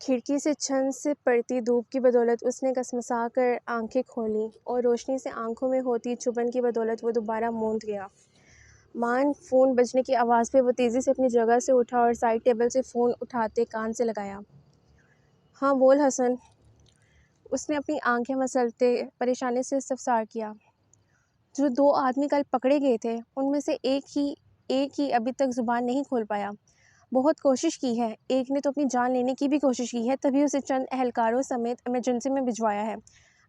کھڑکی سے چھن سے پڑتی دھوپ کی بدولت اس نے کسمسا کر آنکھیں کھولیں اور روشنی سے آنکھوں میں ہوتی چبھن کی بدولت وہ دوبارہ موند گیا۔ مان فون بجنے کی آواز پہ وہ تیزی سے اپنی جگہ سے اٹھا اور سائڈ ٹیبل سے فون اٹھاتے کان سے لگایا۔ ہاں بول حسن، اس نے اپنی آنکھیں مسلتے پریشانی سے استفسار کیا۔ جو 2 آدمی کل پکڑے گئے تھے ان میں سے ایک ہی ابھی تک زبان نہیں کھول پایا۔ بہت کوشش کی ہے، ایک نے تو اپنی جان لینے کی بھی کوشش کی ہے، تبھی اسے چند اہلکاروں سمیت ایمرجنسی میں بھجوایا ہے۔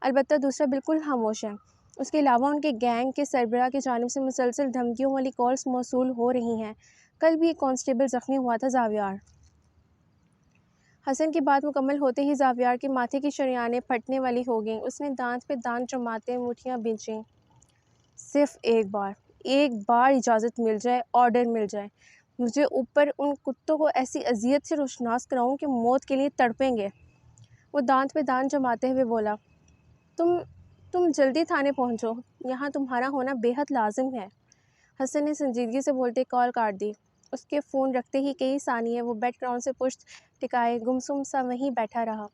البتہ دوسرا بالکل خاموش ہے۔ اس کے علاوہ ان کے گینگ کے سربراہ کی جانب سے مسلسل دھمکیوں والی کالز موصول ہو رہی ہیں۔ کل بھی ایک کانسٹیبل زخمی ہوا تھا، زاویار۔ حسن کی بات مکمل ہوتے ہی زاویار کے ماتھے کی شریانیں پھٹنے والی ہو گئیں۔ اس نے دانت پہ دانت جماتے مٹھیاں بھینچیں۔ صرف ایک بار اجازت مل جائے، آرڈر مل جائے، مجھے اوپر ان کتوں کو ایسی اذیت سے روشناس کراؤں کہ موت کے لیے تڑپیں گے۔ وہ دانت پہ دانت جماتے ہوئے بولا، تم جلدی تھانے پہنچو، یہاں تمہارا ہونا بے حد لازم ہے۔ حسن نے سنجیدگی سے بولتے کال کاٹ دی۔ اس کے فون رکھتے ہی کئی ثانیے وہ بیک گراؤنڈ سے پشت ٹکائے گمسم سا وہیں بیٹھا رہا۔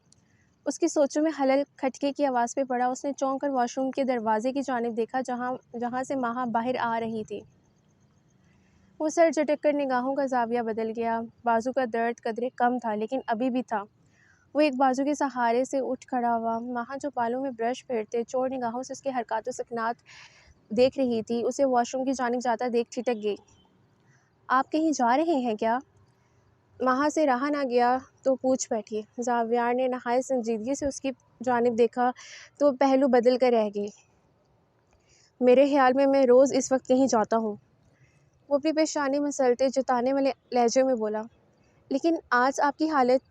اس کی سوچوں میں خلل کھٹکے کی آواز پہ پڑا۔ اس نے چونک کر واش روم کے دروازے کی جانب دیکھا جہاں سے ماہا باہر آ رہی تھی۔ وہ سر جھٹک کر نگاہوں کا زاویہ بدل گیا۔ بازو کا درد قدرے کم تھا لیکن ابھی بھی تھا۔ وہ ایک بازو کے سہارے سے اٹھ کھڑا ہوا۔ ماہا جو بالوں میں برش پھیرتے چور نگاہوں سے اس کے حرکات و سکنات دیکھ رہی تھی، اسے واش روم کی جانب جاتا دیکھ ٹھٹک گئی۔ آپ کہیں جا رہے ہیں کیا؟ ماہا سے رہا نہ گیا تو پوچھ بیٹھی۔ زاویار نے نہایت سنجیدگی سے اس کی جانب دیکھا تو پہلو بدل کر رہ گئی۔ میرے خیال میں روز اس وقت کہیں جاتا ہوں۔ وہ اپنی پیشانی مسلتے جتانے والے لہجے میں بولا، لیکن آج آپ کی حالت،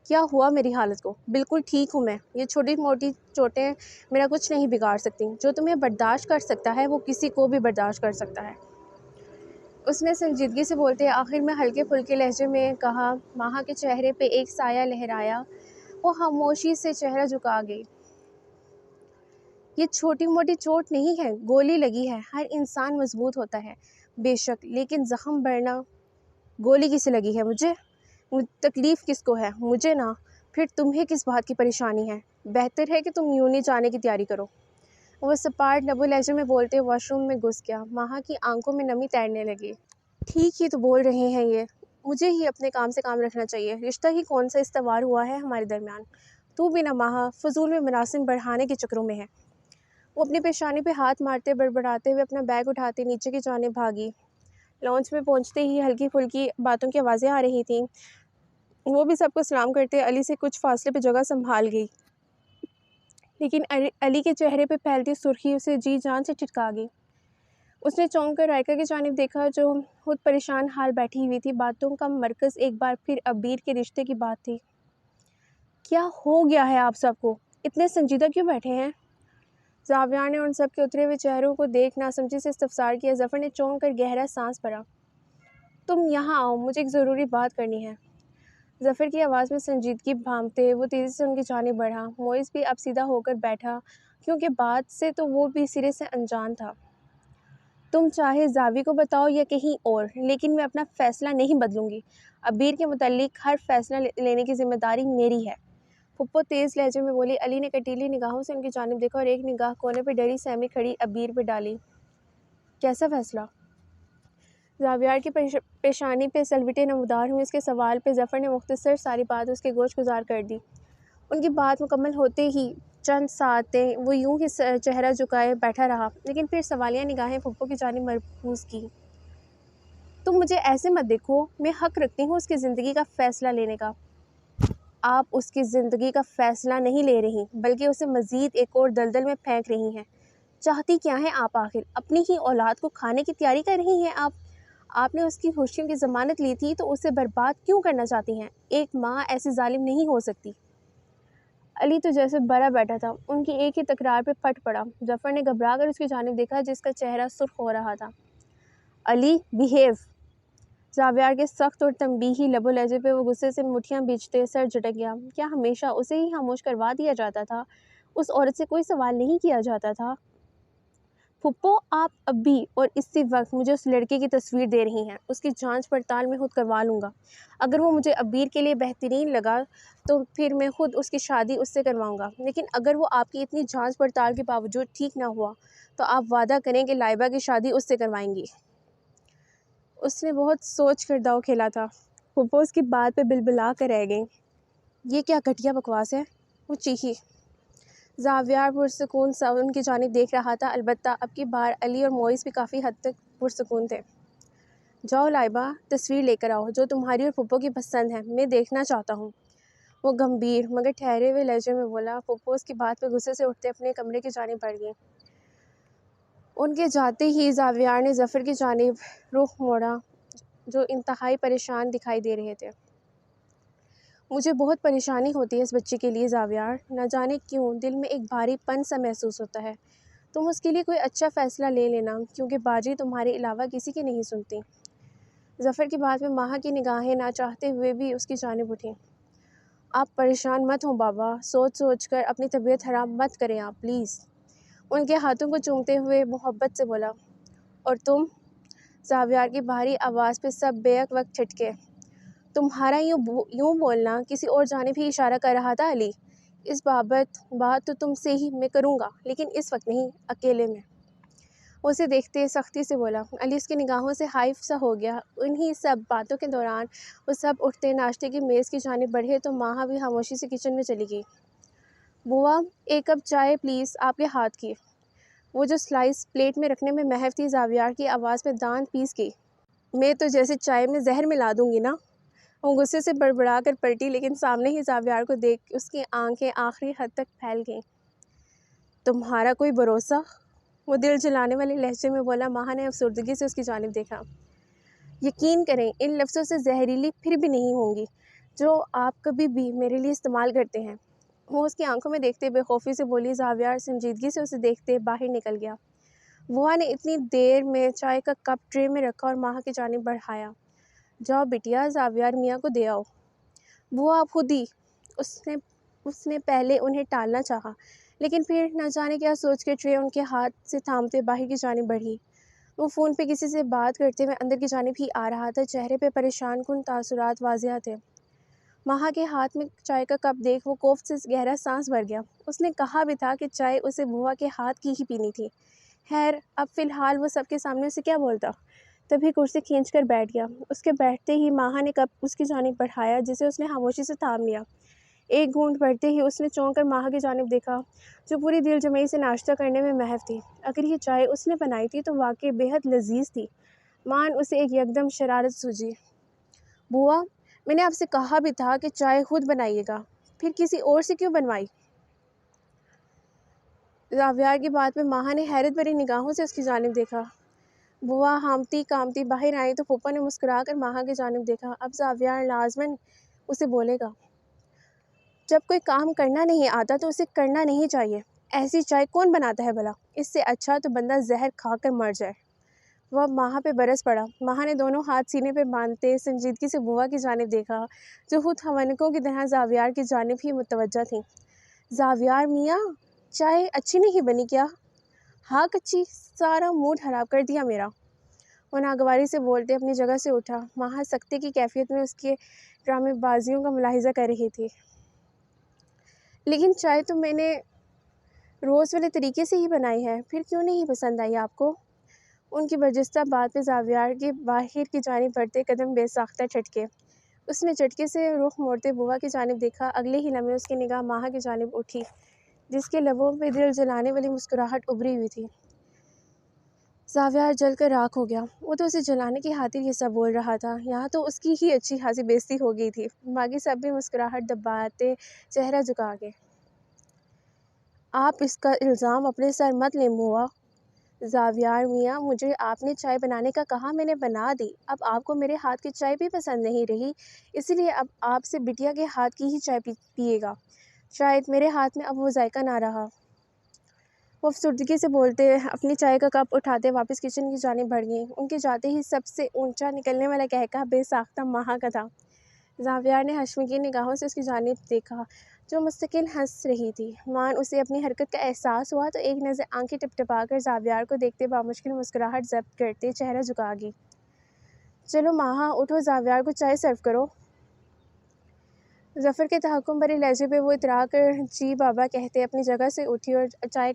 کیا ہوا میری حالت کو؟ بالکل ٹھیک ہوں میں، یہ چھوٹی موٹی چوٹیں میرا کچھ نہیں بگاڑ سکتی۔ جو تمہیں برداشت کر سکتا ہے وہ کسی کو بھی برداشت کر سکتا ہے۔ اس نے سنجیدگی سے بولتے آخر میں ہلکے پھلکے لہجے میں کہا۔ ماہا کے چہرے پہ ایک سایہ لہرایا، وہ خاموشی سے چہرہ جھکا گئی۔ یہ چھوٹی موٹی چوٹ نہیں ہے، گولی لگی ہے۔ ہر انسان مضبوط ہوتا ہے بے شک، لیکن زخم بھرنا، گولی کسے لگی ہے؟ مجھے؟ تکلیف کس کو ہے؟ مجھے نا۔ پھر تمہیں کس بات کی پریشانی ہے؟ بہتر ہے کہ تم یوں ہی جانے کی تیاری کرو۔ وہ سپاٹ لبو لہجے میں بولتے واش روم میں گھس گیا۔ ماہا کی آنکھوں میں نمی تیرنے لگی۔ ٹھیک ہی تو بول رہے ہیں یہ، مجھے ہی اپنے کام سے کام رکھنا چاہیے۔ رشتہ ہی کون سا استوار ہوا ہے ہمارے درمیان؟ تو بھی نہ ماہا، فضول میں مراسم بڑھانے کے چکروں میں ہے۔ وہ اپنی پیشانی پہ ہاتھ مارتے بڑبڑاتے ہوئے اپنا بیگ اٹھاتے نیچے کی جانب بھاگی۔ لانچ میں پہنچتے ہی ہلکی پھلکی باتوں کی آوازیں آ رہی تھیں۔ وہ بھی سب کو سلام کرتے علی سے کچھ فاصلے پہ جگہ سنبھال گئی، لیکن علی کے چہرے پہ پھیلتی سرخی اسے جی جان سے چٹکا گئی۔ اس نے چونک کر رائکا کی جانب دیکھا جو خود پریشان حال بیٹھی ہوئی تھی۔ باتوں کا مرکز ایک بار پھر عبیر کے رشتے کی بات تھی۔ کیا ہو گیا ہے آپ سب کو؟ اتنے سنجیدہ کیوں بیٹھے ہیں؟ زاویار نے ان سب کے اترے ہوئے چہروں کو دیکھ ناسمجھی سے استفسار کیا۔ ظفر نے چونک کر گہرا سانس بھرا۔ تم یہاں آؤ، مجھے ایک ضروری بات کرنی ہے۔ ظفر کی آواز میں سنجیدگی بھانپتے وہ تیزی سے ان کی جانب بڑھا۔ معز بھی اب سیدھا ہو کر بیٹھا کیونکہ بات سے تو وہ بھی سرے سے انجان تھا۔ تم چاہے زاوی کو بتاؤ یا کہیں اور، لیکن میں اپنا فیصلہ نہیں بدلوں گی۔ عبیر کے متعلق ہر فیصلہ لینے کی ذمہ داری میری ہے۔ پھپھو تیز لہجے میں بولی۔ علی نے کٹیلی نگاہوں سے ان کی جانب دیکھا اور ایک نگاہ کونے پہ ڈری سہمی کھڑی عبیر پہ ڈالی۔ کیسا فیصلہ؟ زاویار کی پیشانی پہ سلوٹیں نمودار ہوئیں۔ اس کے سوال پہ ظفر نے مختصر ساری بات اس کے گوش گزار کر دی۔ ان کی بات مکمل ہوتے ہی چند ساعتیں وہ یوں ہی چہرہ جھکائے بیٹھا رہا، لیکن پھر سوالیہ نگاہیں پھپھو کی جانب مرکوز کی۔ تم مجھے ایسے مت دیکھو، میں حق رکھتی ہوں اس کی زندگی کا فیصلہ لینے کا۔ آپ اس کی زندگی کا فیصلہ نہیں لے رہی بلکہ اسے مزید ایک اور دلدل میں پھینک رہی ہیں۔ چاہتی کیا ہیں آپ آخر؟ اپنی ہی اولاد کو کھانے کی تیاری کر رہی ہیں آپ نے اس کی خوشیوں کی ضمانت لی تھی تو اسے برباد کیوں کرنا چاہتی ہیں؟ ایک ماں ایسی ظالم نہیں ہو سکتی۔ علی تو جیسے برا بیٹھا تھا، ان کی ایک ہی تکرار پہ پھٹ پڑا۔ ظفر نے گھبرا کر اس کی جانب دیکھا جس کا چہرہ سرخ ہو رہا تھا۔ علی بیہیو۔ زاویار کے سخت اور تنبیہی لب و لہجے پہ وہ غصے سے مٹھیاں بھینچتے سر جھٹک گیا۔ کیا ہمیشہ اسے ہی خاموش کروا دیا جاتا تھا؟ اس عورت سے کوئی سوال نہیں کیا جاتا تھا؟ پھپھو آپ ابھی اور اسی وقت مجھے اس لڑکے کی تصویر دے رہی ہیں، اس کی جانچ پڑتال میں خود کروا لوں گا۔ اگر وہ مجھے عبیر کے لیے بہترین لگا تو پھر میں خود اس کی شادی اس سے کرواؤں گا، لیکن اگر وہ آپ کی اتنی جانچ پڑتال کے باوجود ٹھیک نہ ہوا تو آپ وعدہ کریں کہ لائبہ کی شادی اس سے کروائیں گی۔ اس نے بہت سوچ کر داؤ کھیلا تھا۔ پھپھو اس کی بات پہ بلبلا کر رہ گئیں۔ یہ کیا گھٹیا بکواس ہے؟ وہ چیخی۔ زاویار پرسکون سا ان کی جانب دیکھ رہا تھا، البتہ اب کی بار علی اور موئز بھی کافی حد تک پرسکون تھے۔ جاؤ لائبہ، تصویر لے کر آؤ جو تمہاری اور پھپھو کی پسند ہے، میں دیکھنا چاہتا ہوں۔ وہ گمبھیر مگر ٹھہرے ہوئے لہجے میں بولا۔ پھپھو اس کی بات پہ غصے سے اٹھتے اپنے کمرے کی جانب بڑھ گئیں۔ ان کے جاتے ہی زاویار نے ظفر کی جانب رخ موڑا جو انتہائی پریشان دکھائی دے رہے تھے۔ مجھے بہت پریشانی ہوتی ہے اس بچے کے لیے زاویار، نہ جانے کیوں دل میں ایک بھاری پن سا محسوس ہوتا ہے۔ تم اس کے لیے کوئی اچھا فیصلہ لے لینا، کیونکہ باجی تمہارے علاوہ کسی کی نہیں سنتی۔ ظفر کی بات میں ماہا کی نگاہیں نہ چاہتے ہوئے بھی اس کی جانب اٹھیں۔ آپ پریشان مت ہوں بابا، سوچ سوچ کر اپنی طبیعت خراب مت کریں آپ پلیز۔ ان کے ہاتھوں کو چومتے ہوئے محبت سے بولا۔ اور تم؟ زاویار کی بھاری آواز پہ سب بیک وقت ٹھٹکے۔ تمہارا یوں بولنا کسی اور جانب ہی اشارہ کر رہا تھا علی۔ اس بات تو تم سے ہی میں کروں گا، لیکن اس وقت نہیں، اکیلے میں۔ اسے دیکھتے سختی سے بولا۔ علی اس کی نگاہوں سے حائف سا ہو گیا۔ انہی سب باتوں کے دوران وہ سب اٹھتے ناشتے کی میز کی جانب بڑھے تو ماہا بھی خاموشی سے کچن میں چلی گئی۔ بوا، ایک کپ چائے پلیز، آپ کے ہاتھ کی۔ وہ جو سلائس پلیٹ میں رکھنے میں محو تھی، زاویار کی آواز میں دانت پیس گئی۔ میں تو جیسے چائے میں زہر ملا دوں گی نا۔ وہ غصے سے بڑبڑا کر پلٹی، لیکن سامنے ہی زاویار کو دیکھ اس کی آنکھیں آخری حد تک پھیل گئیں۔ تمہارا کوئی بھروسہ؟ وہ دل جلانے والے لہجے میں بولا۔ ماہا نے افسردگی سے اس کی جانب دیکھا۔ یقین کریں ان لفظوں سے زہریلی پھر بھی نہیں ہوں گی جو آپ کبھی بھی میرے لیے استعمال کرتے ہیں۔ وہ اس کی آنکھوں میں دیکھتے بے خوفی سے بولی۔ زاویار سنجیدگی سے اسے دیکھتے باہر نکل گیا۔ بوا نے اتنی دیر میں چائے کا کپ ٹرے میں رکھا اور ماہا کی جانب بڑھایا۔ جاؤ بٹیا، زاویار میاں کو دے آؤ۔ بوا آپ خود ہی۔ اس نے پہلے انہیں ٹالنا چاہا، لیکن پھر نہ جانے کیا سوچ کے ٹرے ان کے ہاتھ سے تھامتے باہر کی جانب بڑھی۔ وہ فون پہ کسی سے بات کرتے ہوئے اندر کی جانب ہی آ رہا تھا، چہرے پہ پریشان کن تاثرات واضح تھے۔ ماہا کے ہاتھ میں چائے کا کپ دیکھ وہ کوفت سے گہرا سانس بھر گیا۔ اس نے کہا بھی تھا کہ چائے اسے بوا کے ہاتھ کی ہی پینی تھی۔ خیر اب فی الحال وہ سب کے سامنے اسے کیا بولتا۔ تبھی کرسی کھینچ کر بیٹھ گیا۔ اس کے بیٹھتے ہی ماہا نے کپ اس کی جانب بڑھایا جسے اس نے خاموشی سے تھام لیا۔ ایک گھونٹ بھرتے ہی اس نے چونک کر ماہا کی جانب دیکھا جو پوری دل جمعی سے ناشتہ کرنے میں محو تھی۔ اگر یہ چائے اس نے بنائی تھی تو واقعی بے حد لذیذ تھی۔ مان اسے ایک یکدم شرارت سوجی۔ بوا، میں نے آپ سے کہا بھی تھا کہ چائے خود بنائیے گا، پھر کسی اور سے کیوں بنوائی؟ زاویار کی بات میں ماہا نے حیرت بھری نگاہوں سے اس کی جانب دیکھا۔ بوا ہامتی کامتی باہر آئی تو پھپھو نے مسکرا کر ماہا کی جانب دیکھا۔ اب زاویار لازماً اسے بولے گا۔ جب کوئی کام کرنا نہیں آتا تو اسے کرنا نہیں چاہیے۔ ایسی چائے کون بناتا ہے بھلا؟ اس سے اچھا تو بندہ زہر کھا کر مر جائے۔ وہ اب ماہا پہ برس پڑا۔ ماہا نے دونوں ہاتھ سینے پہ باندھتے سنجیدگی سے بوا کی جانب دیکھا جو خود خونکوں کی طرح زاویار کی جانب ہی متوجہ تھیں۔ زاویار میاں، چائے اچھی نہیں بنی کیا؟ ہاں کچی، سارا موڈ خراب کر دیا میرا۔ وہ ناگواری سے بولتے اپنی جگہ سے اٹھا۔ ماہا سکتے کی کیفیت میں اس کے ڈرامے بازیوں کا ملاحظہ کر رہی تھی۔ لیکن چائے تو میں نے روز والے طریقے سے ہی بنائی ہے، پھر کیوں نہیں پسند آئی آپ کو؟ ان کی برجستہ بات پہ زاویار کے باہر کی جانب بڑھتے قدم بے ساختہ ٹھٹکے۔ اس نے جھٹکے سے رخ موڑتے بوا کی جانب دیکھا۔ اگلے ہی لمحے اس کی نگاہ ماہا کی جانب اٹھی جس کے لبوں پہ دل جلانے والی مسکراہٹ ابھری ہوئی تھی۔ زاویار جل کر راکھ ہو گیا۔ وہ تو اسے جلانے کی خاطر یہ سب بول رہا تھا، یہاں تو اس کی ہی اچھی خاصی بے عزتی ہو گئی تھی۔ باقی سب بھی مسکراہٹ دباتے چہرہ جھکا کے۔ آپ اس کا الزام اپنے سر مت لیں بوا۔ زاویار میاں، مجھے آپ نے چائے بنانے کا کہا، میں نے بنا دی۔ اب آپ کو میرے ہاتھ کی چائے بھی پسند نہیں رہی، اسی لیے اب آپ سے بٹیا کے ہاتھ کی ہی چائے پیے گا۔ شاید میرے ہاتھ میں اب وہ ذائقہ نہ رہا۔ وہ افسردگی سے بولتے اپنی چائے کا کپ اٹھاتے واپس کچن کی جانب بڑھ گئیں۔ ان کے جاتے ہی سب سے اونچا نکلنے والا قہقہہ بے ساختہ ماہا کا تھا۔ زاویار نے حشمگین نگاہوں سے اس کی جانب دیکھا جو مستقل ہنس رہی تھی۔ مان اسے اپنی حرکت کا احساس ہوا تو ایک نظر آنکھیں ٹپٹپا کر زاویار کو دیکھتے بامشکل مسکراہٹ ضبط کرتے چہرہ جھکا گئی۔ چلو ماہا اٹھو، زاویار کو چائے سرو کرو۔ ظفر کے تحکم بھرے لہجے پہ وہ اترا کر جی بابا کہتے اپنی جگہ سے اٹھی اور چائے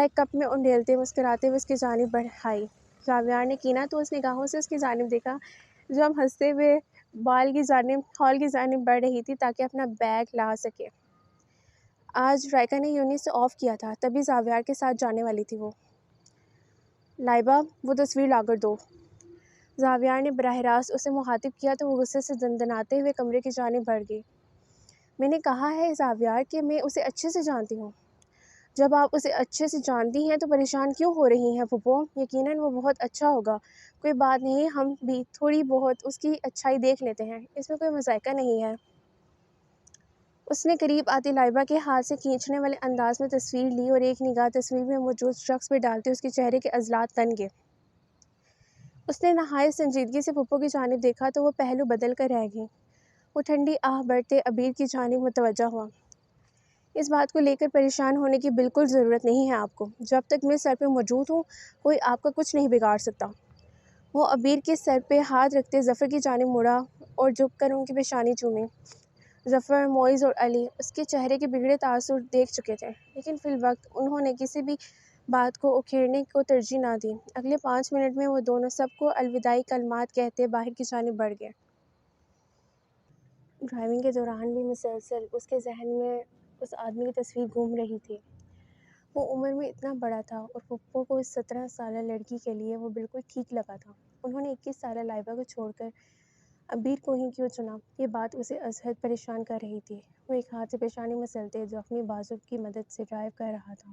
کپ میں انڈیلتے مسکراتے ہوئے اس کی جانب بڑھائی۔ زاویار نے کینہ تو اس نگاہوں سے اس کی جانب دیکھا جو اب ہنستے ہوئے ہال کی جانب بڑھ رہی تھی تاکہ اپنا بیگ لا سکے۔ آج رائکا نے یونٹ سے آف کیا تھا، تبھی زاویار کے ساتھ جانے والی تھی وہ۔ لائبہ وہ تصویر لا کر دو۔ زاویار نے براہ راست اسے مخاطب کیا تو وہ غصے سے دندناتے ہوئے کمرے کی جانب بڑھ گئی۔ میں نے کہا ہے زاویار کہ میں اسے اچھے سے جانتی ہوں۔ جب آپ اسے اچھے سے جانتی ہیں تو پریشان کیوں ہو رہی ہیں پھپھو؟ یقیناً وہ بہت اچھا ہوگا، کوئی بات نہیں، ہم بھی تھوڑی بہت اس کی اچھائی دیکھ لیتے ہیں، اس میں کوئی مذائقہ نہیں ہے۔ اس نے قریب آتی لائبہ کے ہاتھ سے کھینچنے والے انداز میں تصویر لی اور ایک نگاہ تصویر میں موجود شخص پہ ڈالتے اس کے چہرے کے عضلات تن گئے۔ اس نے نہایت سنجیدگی سے پھپھو کی جانب دیکھا تو وہ پہلو بدل کر رہ گئی۔ وہ ٹھنڈی آہ بڑھتے عبیر کی جانب متوجہ ہوا۔ اس بات کو لے کر پریشان ہونے کی بالکل ضرورت نہیں ہے آپ کو، جب تک میں سر پہ موجود ہوں کوئی آپ کا کچھ نہیں بگاڑ سکتا۔ وہ عبیر کے سر پہ ہاتھ رکھتے ظفر کی جانب مڑا اور جھک کر ان کی پیشانی چومی۔ ظفر، معز اور علی اس کے چہرے کے بگڑے تاثر دیکھ چکے تھے، لیکن فی الوقت انہوں نے کسی بھی بات کو اکھیڑنے کو ترجیح نہ دی۔ اگلے 5 منٹ میں وہ دونوں سب کو الوداعی کلمات کہتے باہر کی جانب بڑھ گئے۔ ڈرائیونگ کے دوران بھی مسلسل اس کے ذہن میں اس آدمی کی تصویر گھوم رہی تھی۔ وہ عمر میں اتنا بڑا تھا اور پھپھو کو اس 17 سالہ لڑکی کے لیے وہ بالکل ٹھیک لگا تھا۔ انہوں نے 21 سالہ لائبہ کو چھوڑ کر عبیر کو ہی کیوں چنا؟ یہ بات اسے ازحد پریشان کر رہی تھی۔ وہ ایک ہاتھ سے پیشانی مسلتے زخمی بازو کی مدد سے ڈرائیو کر رہا تھا۔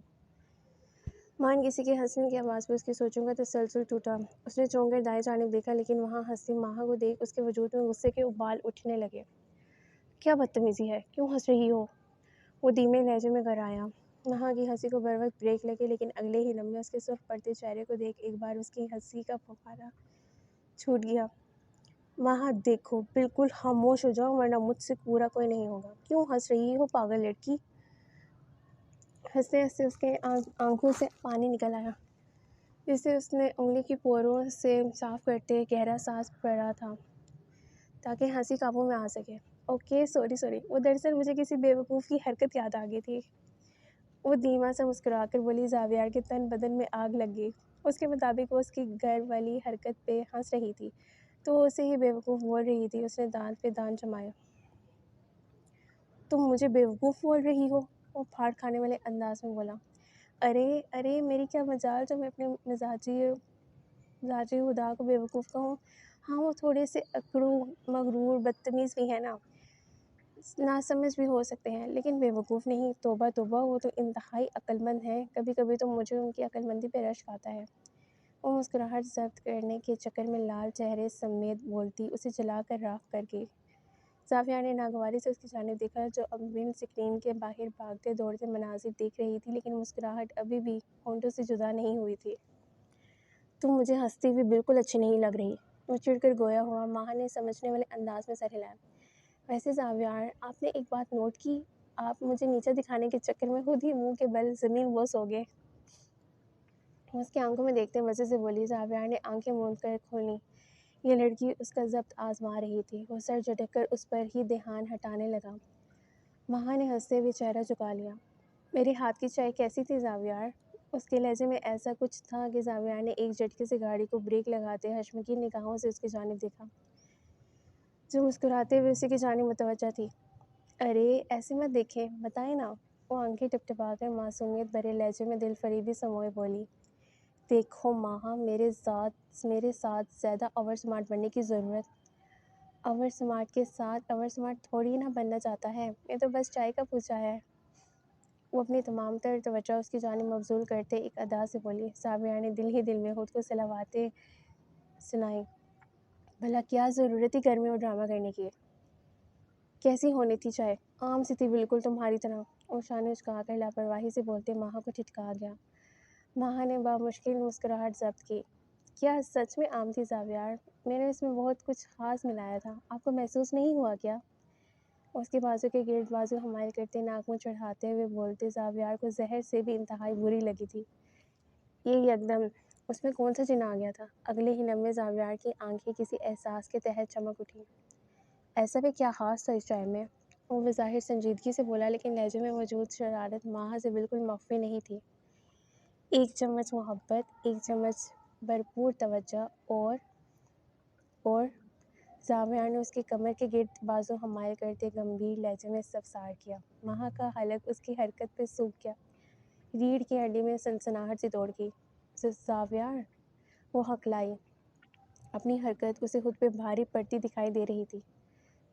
مان کسی کے ہنسنے کی آواز پہ اس کی سوچوں کا تسلسل ٹوٹا۔ اس نے چونک کر دائیں جانب دیکھا لیکن وہاں ہنستی ماہا کو دیکھ اس کے وجود میں غصے کے ابال اٹھنے لگے۔ کیا بدتمیزی ہے، کیوں ہنس رہی ہو؟ وہ دھیمے لہجے میں گھرایا۔ ماہا کی ہنسی کو بروقت بریک لگے لیکن اگلے ہی لمحے اس کے سرخ پڑتے چہرے کو دیکھ ایک بار اس کی ہنسی کا پھوہارا چھوٹ گیا۔ ماہا دیکھو، بالکل خاموش ہو جاؤ ورنہ مجھ سے پورا کوئی نہیں ہوگا۔ کیوں ہنس رہی ہو پاگل لڑکی؟ ہنستے ہنستے اس کے آنکھوں سے پانی نکل آیا جسے اس نے انگلی کی پوروں سے صاف کرتے گہرا سانس پڑا تھا تاکہ ہنسی قابو میں آ سکے۔ اوکے سوری، وہ دراصل مجھے کسی بے وقوف کی حرکت یاد آ گئی تھی۔ وہ دھیما سا مسکرا کر بولی۔ زاویار کے تن بدن میں آگ لگ گئی۔ اس کے مطابق وہ اس کی غیر والی حرکت پہ ہنس رہی تھی تو وہ اسے ہی بے وقوف بول رہی تھی۔ اس نے دانت پہ دانت جمایا۔ تم مجھے بے وقوف بول رہی ہو؟ وہ پھاڑ کھانے والے انداز میں بولا۔ ارے میری کیا مجال جو میں اپنے مزاجی خدا کو بے وقوف کہوں؟ ہاں وہ تھوڑے سے اکڑو مغرور بدتمیز بھی ہے ناسمجھ بھی ہو سکتے ہیں لیکن بے وقوف نہیں۔ توبہ توبہ، وہ تو انتہائی عقل مند ہیں، کبھی کبھی تو مجھے ان کی عقل مندی پہ رشک آتا ہے۔ وہ مسکراہٹ ضبط کرنے کے چکر میں لال چہرے سمیت بولتی اسے جلا کر راکھ کر گئی۔ زاویار نے ناگواری سے اس کی جانب دیکھا جو اب ونڈ اسکرین کے باہر بھاگتے دوڑتے مناظر دیکھ رہی تھی لیکن مسکراہٹ ابھی بھی ہونٹوں سے جدا نہیں ہوئی تھی۔ تم مجھے ہنستی ہوئی بالکل اچھی نہیں لگ رہی، وہ چڑ کر گویا ہوا۔ ماہا نے سمجھنے والے انداز میں سر ہلایا۔ ویسے زاویار، آپ نے ایک بات نوٹ کی؟ آپ مجھے نیچا دکھانے کے چکر میں خود ہی منہ کے بل زمین بوس ہو گئے۔ وہ اس کی آنکھوں میں دیکھتے مزے سے بولی۔ زاویار نے آنکھیں موند کر کھولیں۔ یہ لڑکی اس کا ضبط آزما رہی تھی۔ وہ سر جھٹک کر اس پر ہی دھیان ہٹانے لگا۔ ماہا نے ہنستے ہوئے چہرہ جھکا لیا۔ میرے ہاتھ کی چائے کیسی تھی زاویار؟ اس کے لہجے میں ایسا کچھ تھا کہ زاویار نے ایک جھٹکے سے گاڑی کو بریک لگاتے حشمگین نگاہوں سے اس کی جانب دیکھا جو مسکراتے ہوئے اسی کی جانب متوجہ تھی۔ ارے ایسے مت دیکھیں، بتائیں نا، وہ آنکھیں ٹپٹپا کر معصومیت بھرے لہجے میں دل فریبی سموئے بولی۔ دیکھو ماہا، میرے ساتھ زیادہ اوور سمارٹ بننے کی ضرورت۔ اوور سمارٹ کے ساتھ اوور سمارٹ تھوڑی نہ بننا چاہتا ہے، یہ تو بس چائے کا پوچھا ہے۔ وہ اپنی تمام تر توجہ اس کی جانب مبذول کرتے ایک ادا سے بولی۔ زاویار نے دل ہی دل میں خود کو سلواتے سنائیں، بھلا کیا ضرورت تھی گرمی اور ڈرامہ کرنے کی؟ کیسی ہونی تھی چائے؟ عام سی تھی، بالکل تمہاری طرح۔ وہ شانے اچکا کر لاپرواہی سے بولتے ماہا کو ٹھٹکا گیا۔ ماہا نے بامشکل مسکراہٹ ضبط کی۔ کیا سچ میں آم تھی زاویار؟ میں نے اس میں بہت کچھ خاص ملایا تھا، آپ کو محسوس نہیں ہوا کیا؟ اس کے بازو کے گرد بازو حمایل کرتے ناک منہ چڑھاتے ہوئے بولتے زاویار کو زہر سے بھی انتہائی بری لگی تھی۔ یہ یکدم اس میں کون سا جن آ گیا تھا؟ اگلے ہی لمحے زاویار کی آنکھیں کسی احساس کے تحت چمک اٹھیں۔ ایسا بھی کیا خاص تھا اس چائے میں؟ وہ بظاہر سنجیدگی سے بولا، لیکن لہجے میں موجود شرارت ماہا سے بالکل مخفی نہیں تھی۔ ایک چمچ محبت، ایک چمچ بھرپور توجہ اور زاویار نے اس کی کمر کے گرد بازو حمایل کرتے گمبھیر لہجے میں استفسار کیا۔ ماہا کا حلق اس کی حرکت پہ سوکھ گیا، ریڑھ کی ہڈی میں سنسناہٹ سی دوڑ گئی۔ زاویار، وہ ہکلائی، اپنی حرکت اسے خود پہ بھاری پڑتی دکھائی دے رہی تھی۔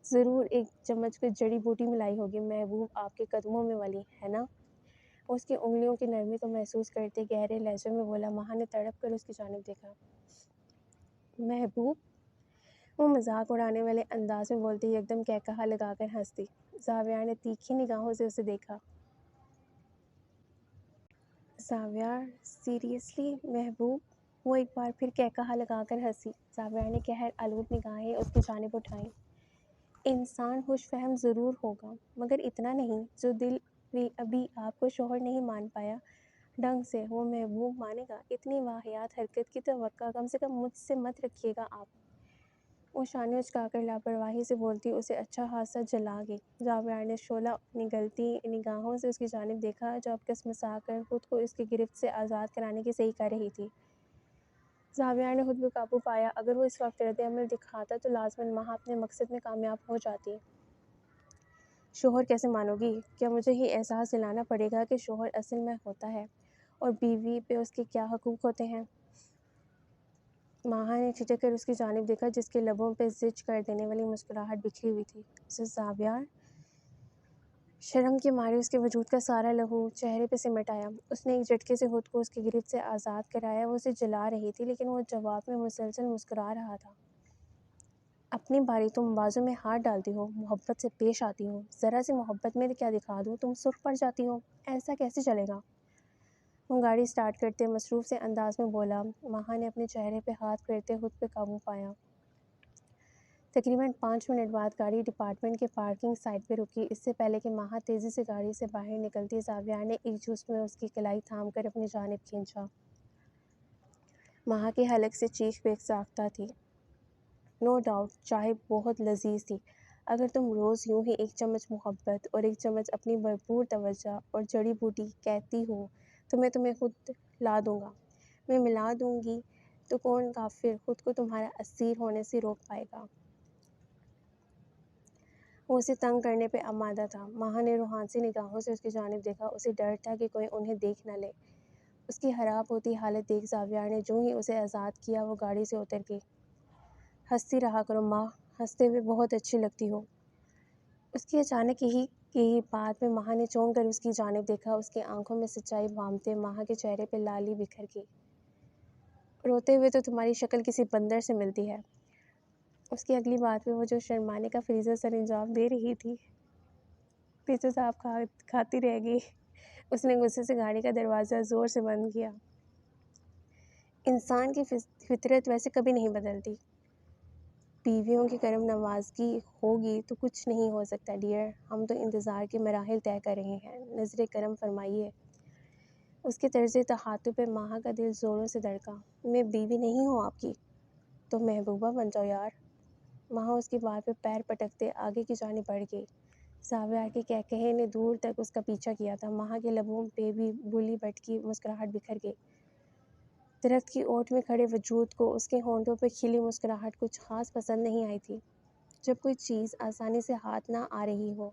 ضرور ایک چمچ کچھ جڑی بوٹی ملائی ہوگی، محبوب آپ کے قدموں میں ولی، ہے نا؟ اس کی انگلیوں کی نرمی کو محسوس کرتے گہرے لہجے میں بولا۔ ماہا نے تڑپ کر اس کی جانب دیکھا۔ محبوب؟ وہ مذاق اڑانے والے انداز میں بولتے یکدم کہکہا لگا کر ہنس دی۔ زاویار نے تیکھی نگاہوں سے اسے دیکھا۔ زاویار، سیریسلی محبوب؟ وہ ایک بار پھر کہکہا لگا کر ہنسی۔ زاویار نے قہر آلود نگاہیں اس کی جانب اٹھائیں۔ انسان خوش فہم ضرور ہوگا، مگر اتنا نہیں جو دل بھی ابھی آپ کو شوہر نہیں مان پایا ڈھنگ سے وہ محبوب مانے گا۔ اتنی واہیات حرکت کی توقع کم سے کم مجھ سے مت رکھیے گا آپ۔ وہ شانے اچکا کر لاپرواہی سے بولتی اسے اچھا خاصا جلا گئی۔ زاویار نے شعلہ نگلتی نگاہوں سے اس کی جانب دیکھا جو اب کسمسا کر خود کو اس کی گرفت سے آزاد کرانے کی صحیح کر رہی تھی۔ زاویار نے خود پہ قابو پایا۔ اگر وہ اس وقت رد عمل دکھاتا تو لازماً ماہا اپنے مقصد میں کامیاب ہو جاتی۔ شوہر کیسے مانو گی؟ کیا مجھے یہ احساس دلانا پڑے گا کہ شوہر اصل میں ہوتا ہے اور بیوی پہ اس کے کیا حقوق ہوتے ہیں؟ ماہا نے ٹھٹک کر اس کی جانب دیکھا جس کے لبوں پہ زج کر دینے والی مسکراہٹ بکھری ہوئی تھی۔ زاویار، شرم کے مارے اس کے وجود کا سارا لہو چہرے پہ سمٹ آیا۔ اس نے ایک جھٹکے سے خود کو اس کی گرفت سے آزاد کرایا۔ وہ اسے جلا رہی تھی لیکن وہ جواب میں مسلسل مسکرا رہا تھا۔ اپنی باری تم بازو میں ہاتھ ڈالتی ہو، محبت سے پیش آتی ہو، ذرا سی محبت میں کیا دکھا دوں تم سرخ پڑ جاتی ہو، ایسا کیسے چلے گا؟ وہ گاڑی سٹارٹ کرتے مصروف سے انداز میں بولا۔ ماہا نے اپنے چہرے پہ ہاتھ پھیرتے خود پہ قابو پایا۔ تقریباً 5 منٹ بعد گاڑی ڈپارٹمنٹ کے پارکنگ سائٹ پہ رکی۔ اس سے پہلے کہ ماہا تیزی سے گاڑی سے باہر نکلتی، زاویار نے ایک جھسٹ میں اس کی کلائی تھام کر اپنی جانب کھینچا۔ ماہا کے حلق سے چیخ بے ساختہ تھی۔ نو ڈاؤٹ چائے بہت لذیذ تھی۔ اگر تم روز یوں ہی ایک چمچ محبت اور ایک چمچ اپنی بھرپور توجہ اور جڑی بوٹی کہتی ہو تو میں تمہیں خود لا دوں گا، میں ملا دوں گی تو کون کافر خود کو تمہارا اسیر ہونے سے روک پائے گا؟ وہ اسے تنگ کرنے پہ آمادہ تھا۔ ماہا نے روحانسی نگاہوں سے اس کی جانب دیکھا۔ اسے ڈر تھا کہ کوئی انہیں دیکھ نہ لے۔ اس کی خراب ہوتی حالت دیکھ زاویار نے جو ہی اسے آزاد کیا وہ گاڑی سے اتر گئی۔ ہنستی رہا کرو ماں، ہنستے ہوئے بہت اچھی لگتی ہو۔ اس کی اچانک یہی بات میں ماہا نے چونک کر اس کی جانب دیکھا۔ اس کی آنکھوں میں سچائی بھانپتے ماہا کے چہرے پہ لالی بکھر گئی۔ روتے ہوئے تو تمہاری شکل کسی بندر سے ملتی ہے۔ اس کی اگلی بات میں وہ جو شرمانے کا فریضہ سر انجام دے رہی تھی پیچھے صاحب کھاتی رہ گئی۔ اس نے غصے سے گاڑی کا دروازہ زور سے بند کیا۔ انسان کی فطرت ویسے کبھی نہیں بدلتی۔ بیویوں کی کرم نوازی ہوگی تو کچھ نہیں ہو سکتا ڈیئر، ہم تو انتظار کے مراحل طے کر رہے ہیں، نظر کرم فرمائیے۔ اس کے طرز تخاطب پہ ماہا کا دل زوروں سے دھڑکا۔ میں بیوی نہیں ہوں آپ کی، تو محبوبہ بن جاؤ یار۔ ماہا اس کی بات پہ پیر پٹکتے آگے کی جانب بڑھ گئی۔ زاویار کے کہکہے نے دور تک اس کا پیچھا کیا تھا۔ ماہا کے لبوں پہ بھی بھولی بھٹکی مسکراہٹ بکھر گئی۔ درخت کی اوٹ میں کھڑے وجود کو اس کے ہونٹوں پہ کھلی مسکراہٹ کچھ خاص پسند نہیں آئی تھی۔ جب کوئی چیز آسانی سے ہاتھ نہ آ رہی ہو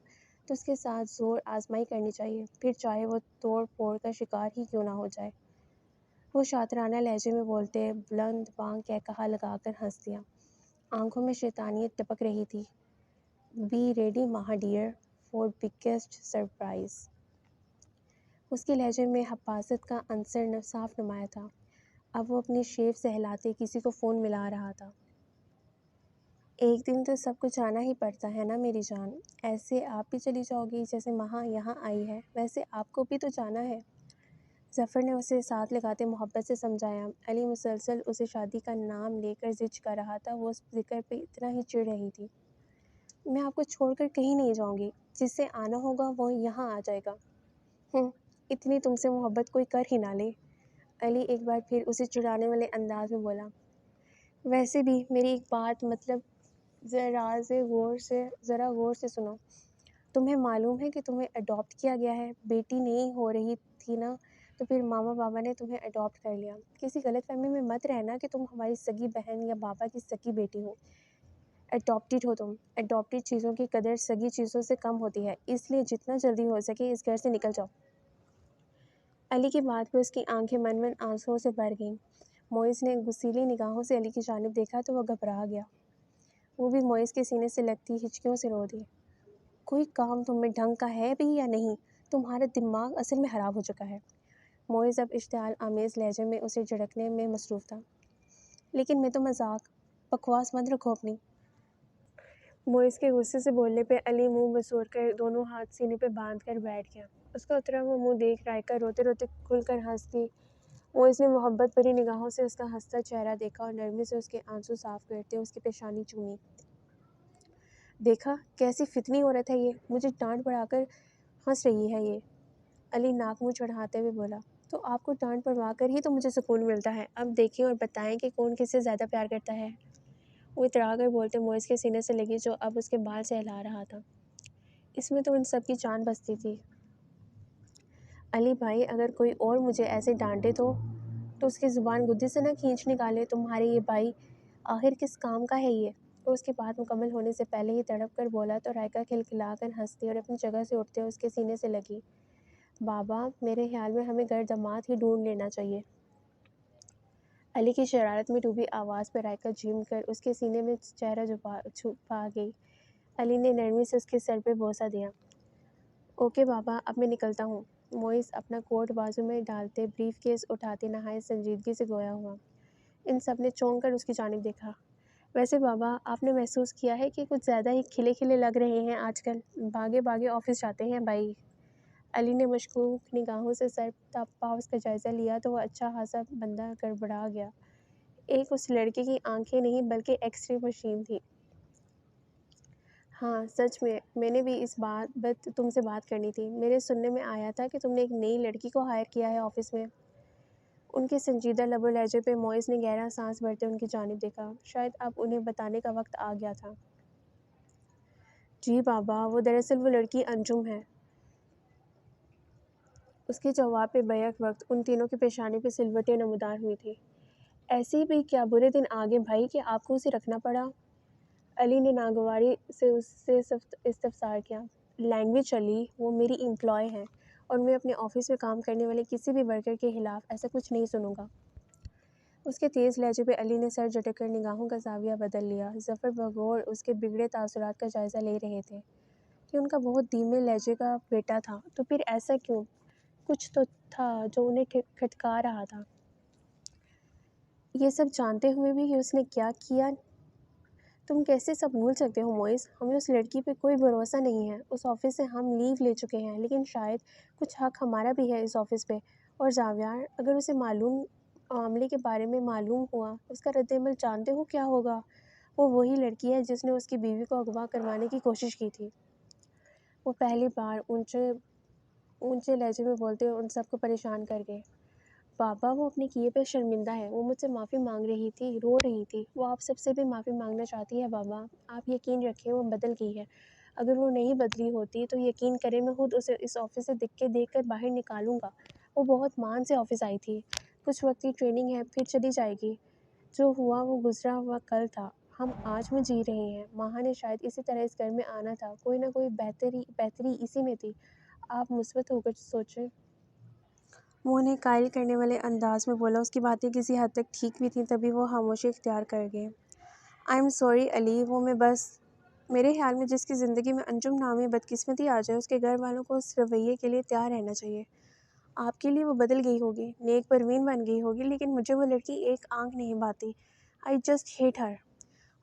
تو اس کے ساتھ زور آزمائی کرنی چاہیے، پھر چاہے وہ توڑ پھوڑ کا شکار ہی کیوں نہ ہو جائے۔ وہ شاطرانہ لہجے میں بولتے بلند بانگ کہکہا لگا کر ہنس دیا۔ آنکھوں میں شیطانیت ٹپک رہی تھی۔ Be ready Maha dear for biggest surprise. اس کے لہجے میں حپاست کا عنصر صاف نمایاں تھا۔ اب وہ اپنی شیو سہلاتے کسی کو فون ملا رہا تھا۔ ایک دن تو سب کو جانا ہی پڑتا ہے نا میری جان، ایسے آپ بھی چلی جاؤ گی جیسے ماہا یہاں آئی ہے، ویسے آپ کو بھی تو جانا ہے۔ ظفر نے اسے ساتھ لگاتے محبت سے سمجھایا۔ علی مسلسل اسے شادی کا نام لے کر ضد کر رہا تھا، وہ اس ذکر پہ اتنا ہی چڑ رہی تھی۔ میں آپ کو چھوڑ کر کہیں نہیں جاؤں گی، جس سے آنا ہوگا وہ یہاں آ جائے گا۔ اتنی تم سے محبت کوئی کر ہی نہ لے۔ علی ایک بار پھر اسے چڑھانے والے انداز میں بولا۔ ویسے بھی میری ایک بات مطلب ذرا غور سے سنو۔ تمہیں معلوم ہے کہ تمہیں اڈاپٹ کیا گیا ہے؟ بیٹی نہیں ہو رہی تھی نا، تو پھر ماما بابا نے تمہیں اڈاپٹ کر لیا۔ کسی غلط فہمی میں مت رہنا کہ تم ہماری سگی بہن یا بابا کی سگی بیٹی ہو۔ اڈاپٹیڈ ہو تم۔ اڈاپٹیڈ چیزوں کی قدر سگی چیزوں سے کم ہوتی ہے، اس لیے جتنا جلدی ہو سکے اس گھر سے نکل جاؤ۔ علی کی بات پہ اس کی آنکھیں من من آنسوؤں سے بھر گئیں۔ معیز نے غصیلی نگاہوں سے علی کی جانب دیکھا تو وہ گھبرا گیا۔ وہ بھی معیز کے سینے سے لگتی ہچکیوں سے رو دی۔ کوئی کام تم میں ڈھنگ کا ہے بھی یا نہیں؟ تمہارا دماغ اصل میں خراب ہو چکا ہے۔ معیز اب اشتعال آمیز لہجے میں اسے جھڑکنے میں مصروف تھا۔ لیکن میں تو مذاق، بکواس بند رکھو اپنی۔ معیز کے غصے سے بولنے پہ علی منہ بسور کر دونوں ہاتھ سینے پہ باندھ کر بیٹھ گیا۔ اس کا اترا ہوا منہ دیکھ رائکا روتے روتے کھل کر ہنس دی۔ معیز نے محبت بھری نگاہوں سے اس کا ہنستا چہرہ دیکھا اور نرمی سے اس کے آنسو صاف کرتے اس کی پیشانی چومی۔ دیکھا کیسی فتنی عورت ہے یہ، مجھے ڈانٹ پڑھا کر ہنس رہی ہے یہ۔ علی ناک منہ چڑھاتے ہوئے بولا۔ تو آپ کو ڈانٹ پڑھوا کر ہی تو مجھے سکون ملتا ہے۔ اب دیکھیں اور بتائیں کہ کون کس سے زیادہ پیار کرتا ہے۔ وہ اترا کر بولتے معیز کے سینے سے لگی جو اب اس کے بال سہلا رہا تھا۔ اس میں تو ان سب کی جان بستی تھی۔ علی بھائی اگر کوئی اور مجھے ایسے ڈانٹے تو اس کی زبان گدی سے نہ کھینچ نکالے۔ تمہارے یہ بھائی آخر کس کام کا ہے یہ؟ اور اس کی بات مکمل ہونے سے پہلے ہی تڑپ کر بولا تو رائکا کھلکھلا کر ہنستی اور اپنی جگہ سے اٹھتے اس کے سینے سے لگی۔ بابا میرے خیال میں ہمیں گھر داماد ہی ڈھونڈ لینا چاہیے۔ علی کی شرارت میں ڈوبی آواز پہ رائکا جھم کر اس کے سینے میں چہرہ چھپا گئی۔ علی نے نرمی سے اس کے سر پہ بوسہ دیا۔ اوکے بابا اب میں نکلتا ہوں۔ معیز اپنا کوٹ بازو میں ڈالتے بریف کیس اٹھاتے نہایت سنجیدگی سے گویا ہوا۔ ان سب نے چونک کر اس کی جانب دیکھا۔ ویسے بابا آپ نے محسوس کیا ہے کہ کچھ زیادہ ہی کھلے کھلے لگ رہے ہیں آج کل، بھاگے بھاگے آفس جاتے ہیں بھائی۔ علی نے مشکوک نگاہوں سے سر ٹپا اس کا جائزہ لیا تو وہ اچھا خاصا بندہ گڑبڑا گیا۔ ایک اس لڑکے کی آنکھیں نہیں بلکہ ایکس رے مشین تھی۔ ہاں سچ میں نے بھی اس بات تم سے بات کرنی تھی۔ میرے سننے میں آیا تھا کہ تم نے ایک نئی لڑکی کو ہائر کیا ہے آفس میں۔ ان کے سنجیدہ لب و لہجے پہ معیز نے گہرا سانس بھرتے ان کی جانب دیکھا۔ شاید اب انہیں بتانے کا وقت آ گیا تھا۔ جی بابا وہ دراصل وہ لڑکی انجم ہے۔ اس کے جواب پہ بیک وقت ان تینوں کی پیشانی پہ سلوٹیں نمودار ہوئی تھی۔ ایسے بھی کیا برے دن آگے بھائی کہ آپ کو اسے رکھنا پڑا؟ علی نے ناگواری سے اس سے استفسار کیا۔ لینگویج علی، وہ میری امپلائی ہے اور میں اپنے آفس میں کام کرنے والے کسی بھی ورکر کے خلاف ایسا کچھ نہیں سنوں گا۔ اس کے تیز لہجے پہ علی نے سر جھٹک کر نگاہوں کا زاویہ بدل لیا۔ ظفر بغور اس کے بگڑے تاثرات کا جائزہ لے رہے تھے کہ ان کا بہت دھیمے لہجے کا بیٹا تھا، تو پھر ایسا کیوں؟ کچھ تو تھا جو انہیں کھٹکا رہا تھا۔ یہ سب جانتے ہوئے بھی کہ اس نے کیا کیا تم کیسے سب بھول سکتے ہو معیز؟ ہمیں اس لڑکی پہ کوئی بھروسہ نہیں ہے۔ اس آفس سے ہم لیو لے چکے ہیں، لیکن شاید کچھ حق ہمارا بھی ہے اس آفس پہ۔ اور زاویار اگر اسے معاملے کے بارے میں معلوم ہوا، اس کا رد عمل جانتے ہو کیا ہوگا؟ وہ وہی لڑکی ہے جس نے اس کی بیوی کو اغوا کروانے کی کوشش کی تھی۔ وہ پہلی بار اونچے لہجے میں بولتے ان سب کو پریشان کر گئے۔ بابا وہ اپنے کیے پہ شرمندہ ہے، وہ مجھ سے معافی مانگ رہی تھی، رو رہی تھی۔ وہ آپ سب سے بھی معافی مانگنا چاہتی ہے بابا۔ آپ یقین رکھیں وہ بدل گئی ہے۔ اگر وہ نہیں بدلی ہوتی تو یقین کریں میں خود اسے اس آفس سے دکے دیکھ کر باہر نکالوں گا۔ وہ بہت مان سے آفس آئی تھی۔ کچھ وقت کی ٹریننگ ہے پھر چلی جائے گی۔ جو ہوا وہ گزرا ہوا کل تھا، ہم آج میں جی رہے ہیں۔ ماہا نے شاید اسی طرح اس گھر میں آنا تھا، کوئی نہ کوئی بہتری اسی میں تھی۔ آپ مثبت ہو کر سوچیں۔ وہ انہیں قائل کرنے والے انداز میں بولا۔ اس کی باتیں کسی حد تک ٹھیک بھی تھیں، تبھی وہ خاموشی اختیار کر گئے۔ آئی ایم سوری علی، وہ میں بس میرے خیال میں جس کی زندگی میں انجم نامی بدقسمتی آ جائے اس کے گھر والوں کو اس رویے کے لیے تیار رہنا چاہیے۔ آپ کے لیے وہ بدل گئی ہوگی، نیک پروین بن گئی ہوگی، لیکن مجھے وہ لڑکی ایک آنکھ نہیں بھاتی۔ آئی جسٹ ہیٹ ہر۔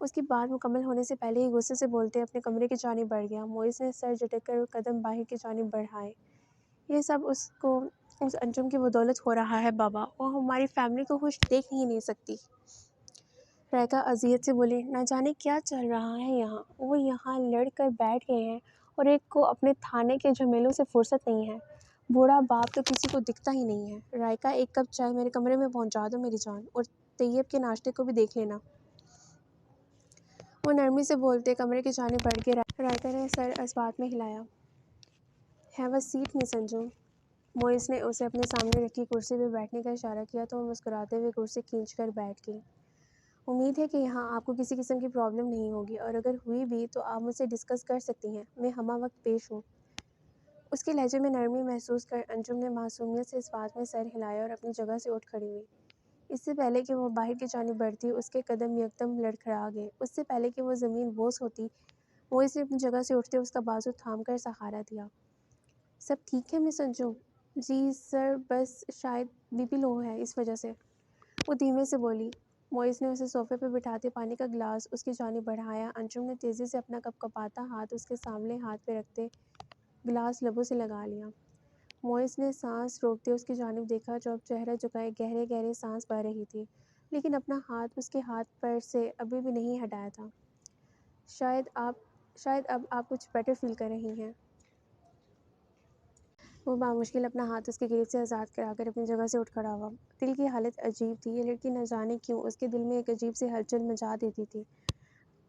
اس کی بات مکمل ہونے سے پہلے ہی غصے سے بولتے اپنے کمرے کی جانب بڑھ گیا۔ معیز نے سر جھٹک کر قدم باہر کی جانب بڑھائے۔ یہ سب اس کو اس انجم کی بدولت ہو رہا ہے بابا، وہ ہماری فیملی کو خوش دیکھ ہی نہیں سکتی۔ رائکا اذیت سے بولی، نہ جانے کیا چل رہا ہے یہاں، وہ یہاں لڑ کر بیٹھ گئے ہیں اور ایک کو اپنے تھانے کے جھمیلوں سے فرصت نہیں ہے۔ بوڑھا باپ تو کسی کو دکھتا ہی نہیں ہے۔ رائکا، ایک کپ چائے میرے کمرے میں پہنچا دو میری جان، اور طیب کے ناشتے کو بھی دیکھ لینا۔ وہ نرمی سے بولتے کمرے کی جانب بڑھ گئے۔ رائکا نے سر اس بات میں ہلایا۔ ہیو اے سیٹ مس انجم۔ موئز نے اسے اپنے سامنے رکھی کرسی پہ بیٹھنے کا اشارہ کیا تو وہ مسکراتے ہوئے کرسی کھینچ کر بیٹھ گئی۔ امید ہے کہ یہاں آپ کو کسی قسم کی پرابلم نہیں ہوگی، اور اگر ہوئی بھی تو آپ مجھ سے ڈسکس کر سکتی ہیں، میں ہمہ وقت پیش ہوں۔ اس کے لہجے میں نرمی محسوس کر انجم نے معصومیت سے اس بات میں سر ہلایا اور اپنی جگہ سے اٹھ کھڑی ہوئی۔ اس سے پہلے کہ وہ باہر کی جانب بڑھتی، اس کے قدم یکدم لڑکھڑا گئے۔ اس سے پہلے کہ وہ زمین بوس ہوتی، وہ اسے اپنی جگہ سے اٹھتے اس کا بازو تھام کر سہارا دیا۔ سب ٹھیک ہے مس انجم؟ جی سر، بس شاید بی پی لو ہے، اس وجہ سے، وہ دھیمے سے بولی۔ موئز نے اسے صوفے پہ بٹھاتے پانی کا گلاس اس کی جانب بڑھایا۔ انجم نے تیزی سے اپنا کپ کپاتا ہاتھ اس کے سامنے ہاتھ پہ رکھتے گلاس لبوں سے لگا لیا۔ موئز نے سانس روکتے اس کی جانب دیکھا جو اب چہرہ جھکائے گہرے گہرے سانس بھر رہی تھی، لیکن اپنا ہاتھ اس کے ہاتھ پر سے ابھی بھی نہیں ہٹایا تھا۔ شاید اب آپ کچھ بیٹر فیل کر رہی ہیں۔ وہ بامشکل اپنا ہاتھ اس کے گریب سے آزاد کرا کر اپنی جگہ سے اٹھ کھڑا ہوا۔ دل کی حالت عجیب تھی، یہ لڑکی نہ جانے کیوں اس کے دل میں ایک عجیب سی ہلچل مچا دیتی تھی۔